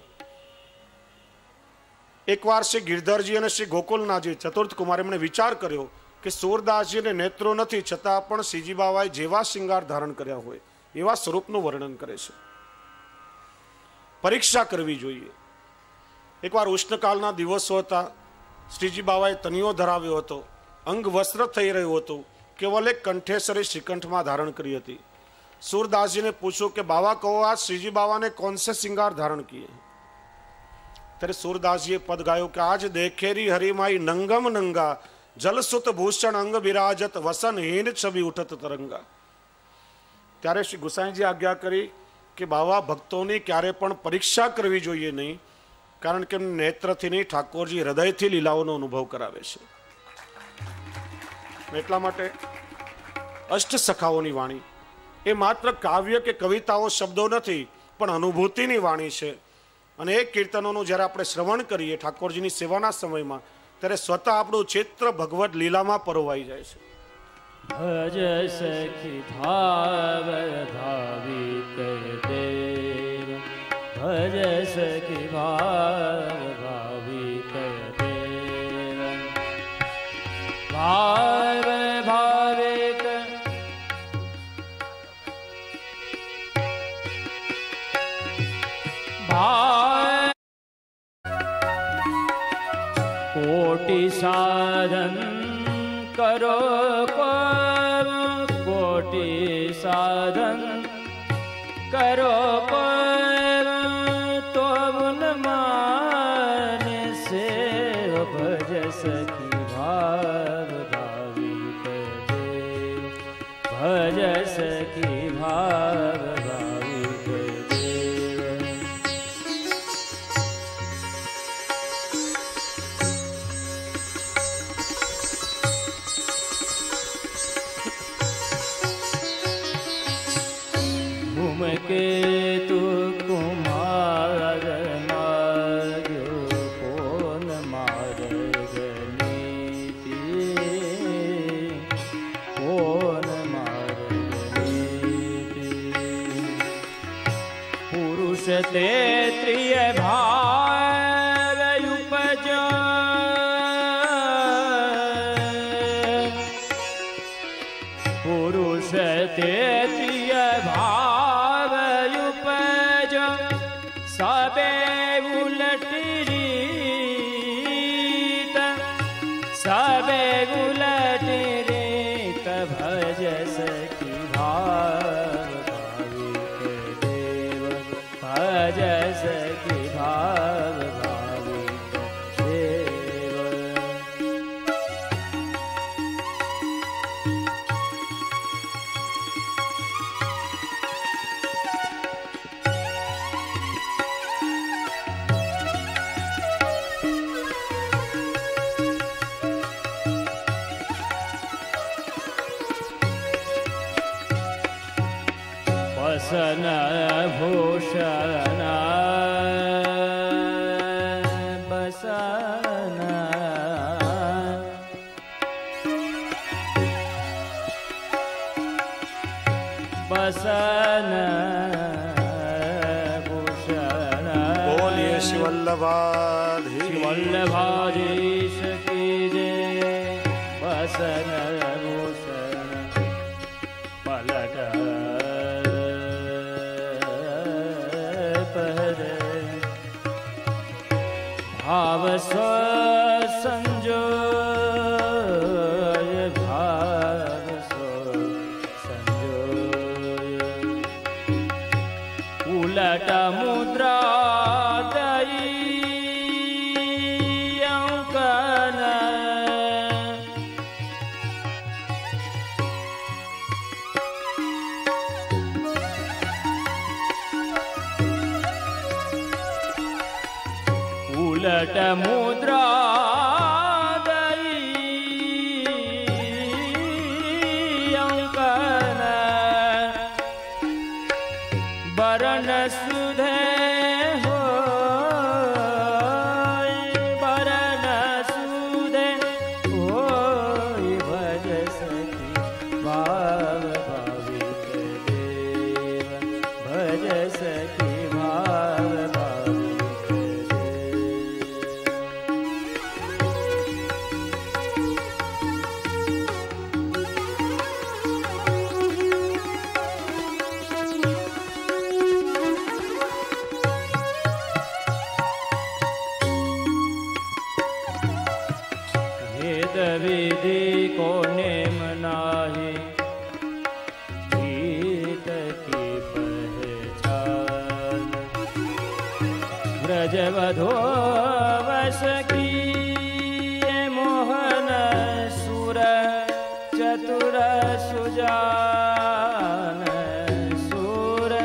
એકવાર શ્રી ગિરધરજી અને શ્રી ગોકુલનાથજી ચતુર્થ કુમાર એમણે વિચાર કર્યો કે સુરદાસજીને નેત્રો નથી છતાં પણ શ્રીજી બાવાએ જેવા શિંગાર ધારણ કર્યા હોય એવા સ્વરૂપનું વર્ણન કરે છે. પરીક્ષા કરવી જોઈએ. એકવાર ઉષ્ણકાળના દિવસો હતા, શ્રીજી બાવાએ તનિયો ધરાવ્યો હતો અંગ વસ્ત્ર થઈ રહ્યું હતું, કેવલ એક કંઠેસરી શ્રીકંઠમાં ધારણ કરી હતી। सूरदासजी ने पूछो कि बाबा कहो आज श्रीजी बाबा ने कौन से श्रृंगार धारण किए? तेरे सूरदास जी पद गायो कि आज देखेरी हरिमाई नंगम नंगा जलसुत भूषण अंग विराजत वसनहीन छवि उठत तरंगा। त्यारे श्री गुसाईजी आज्ञा करी कि बाबा भक्तों की क्यारे पण परीक्षा करवी जोईए नहीं, कारण के नेत्रथी नहीं ठाकुरजी हृदयथी लीलाओनो अनुभव करावे छे। એટલા માટે અષ્ટ સખાઓની વાણી એ માત્ર કાવ્ય કે કવિતાઓ શબ્દો નથી, પણ અનુભૂતિની વાણી છે। અને એ કીર્તનોનું જ્યારે આપણે શ્રવણ કરીએ ઠાકોરજીની સેવાના સમયમાં, ત્યારે સ્વતઃ આપણું ચિત્ર ભગવદ લીલામાં પરોવાઈ જાય છે। ભજ સખી ભાવ ભાવી કર દેવ, ભજ સખી ભાવ ભાવી કર દેવ, ભાવ ભાવે कोटि साधन करो कोटि साधन करो तो उन माने से भज सखी भाव भावी देव, भज सखी भाव भावी देव। धूमकेतु कुमार मार्ग्यो कौन मार्ग नीति, कौन मार्ग नीति। पुरुष तेत्रिय भाव उपज, पुरुष तेत्रिय भाव उपज, सबे उलट रीत, सबे उलट रीत। भज सखी भाव भावी देव, भज सखी भाव भावी देव। वसन भूषण बसन, बसन भूषण। बोलिए श्री वल्लभाधीश, वल्लभाधीश की जय। बसन भूषण पलट भाव स्व संजोय, भाव स्व संजोय। उलट मुद्रा दई अंकन, उलट मुद्रा दई अंकन। बरन सुधे हो, बरन सुधे हो। भज सखी भाव भावी देव, भज सखी भाव भावी। वेद विधि को नेम नाही, प्रीत की पहचान। ब्रजवधो वश किए मोहन सुर, चतुर सुजान, सुर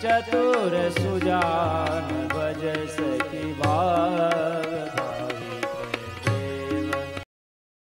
चतुर सुजान, बज सखी भाग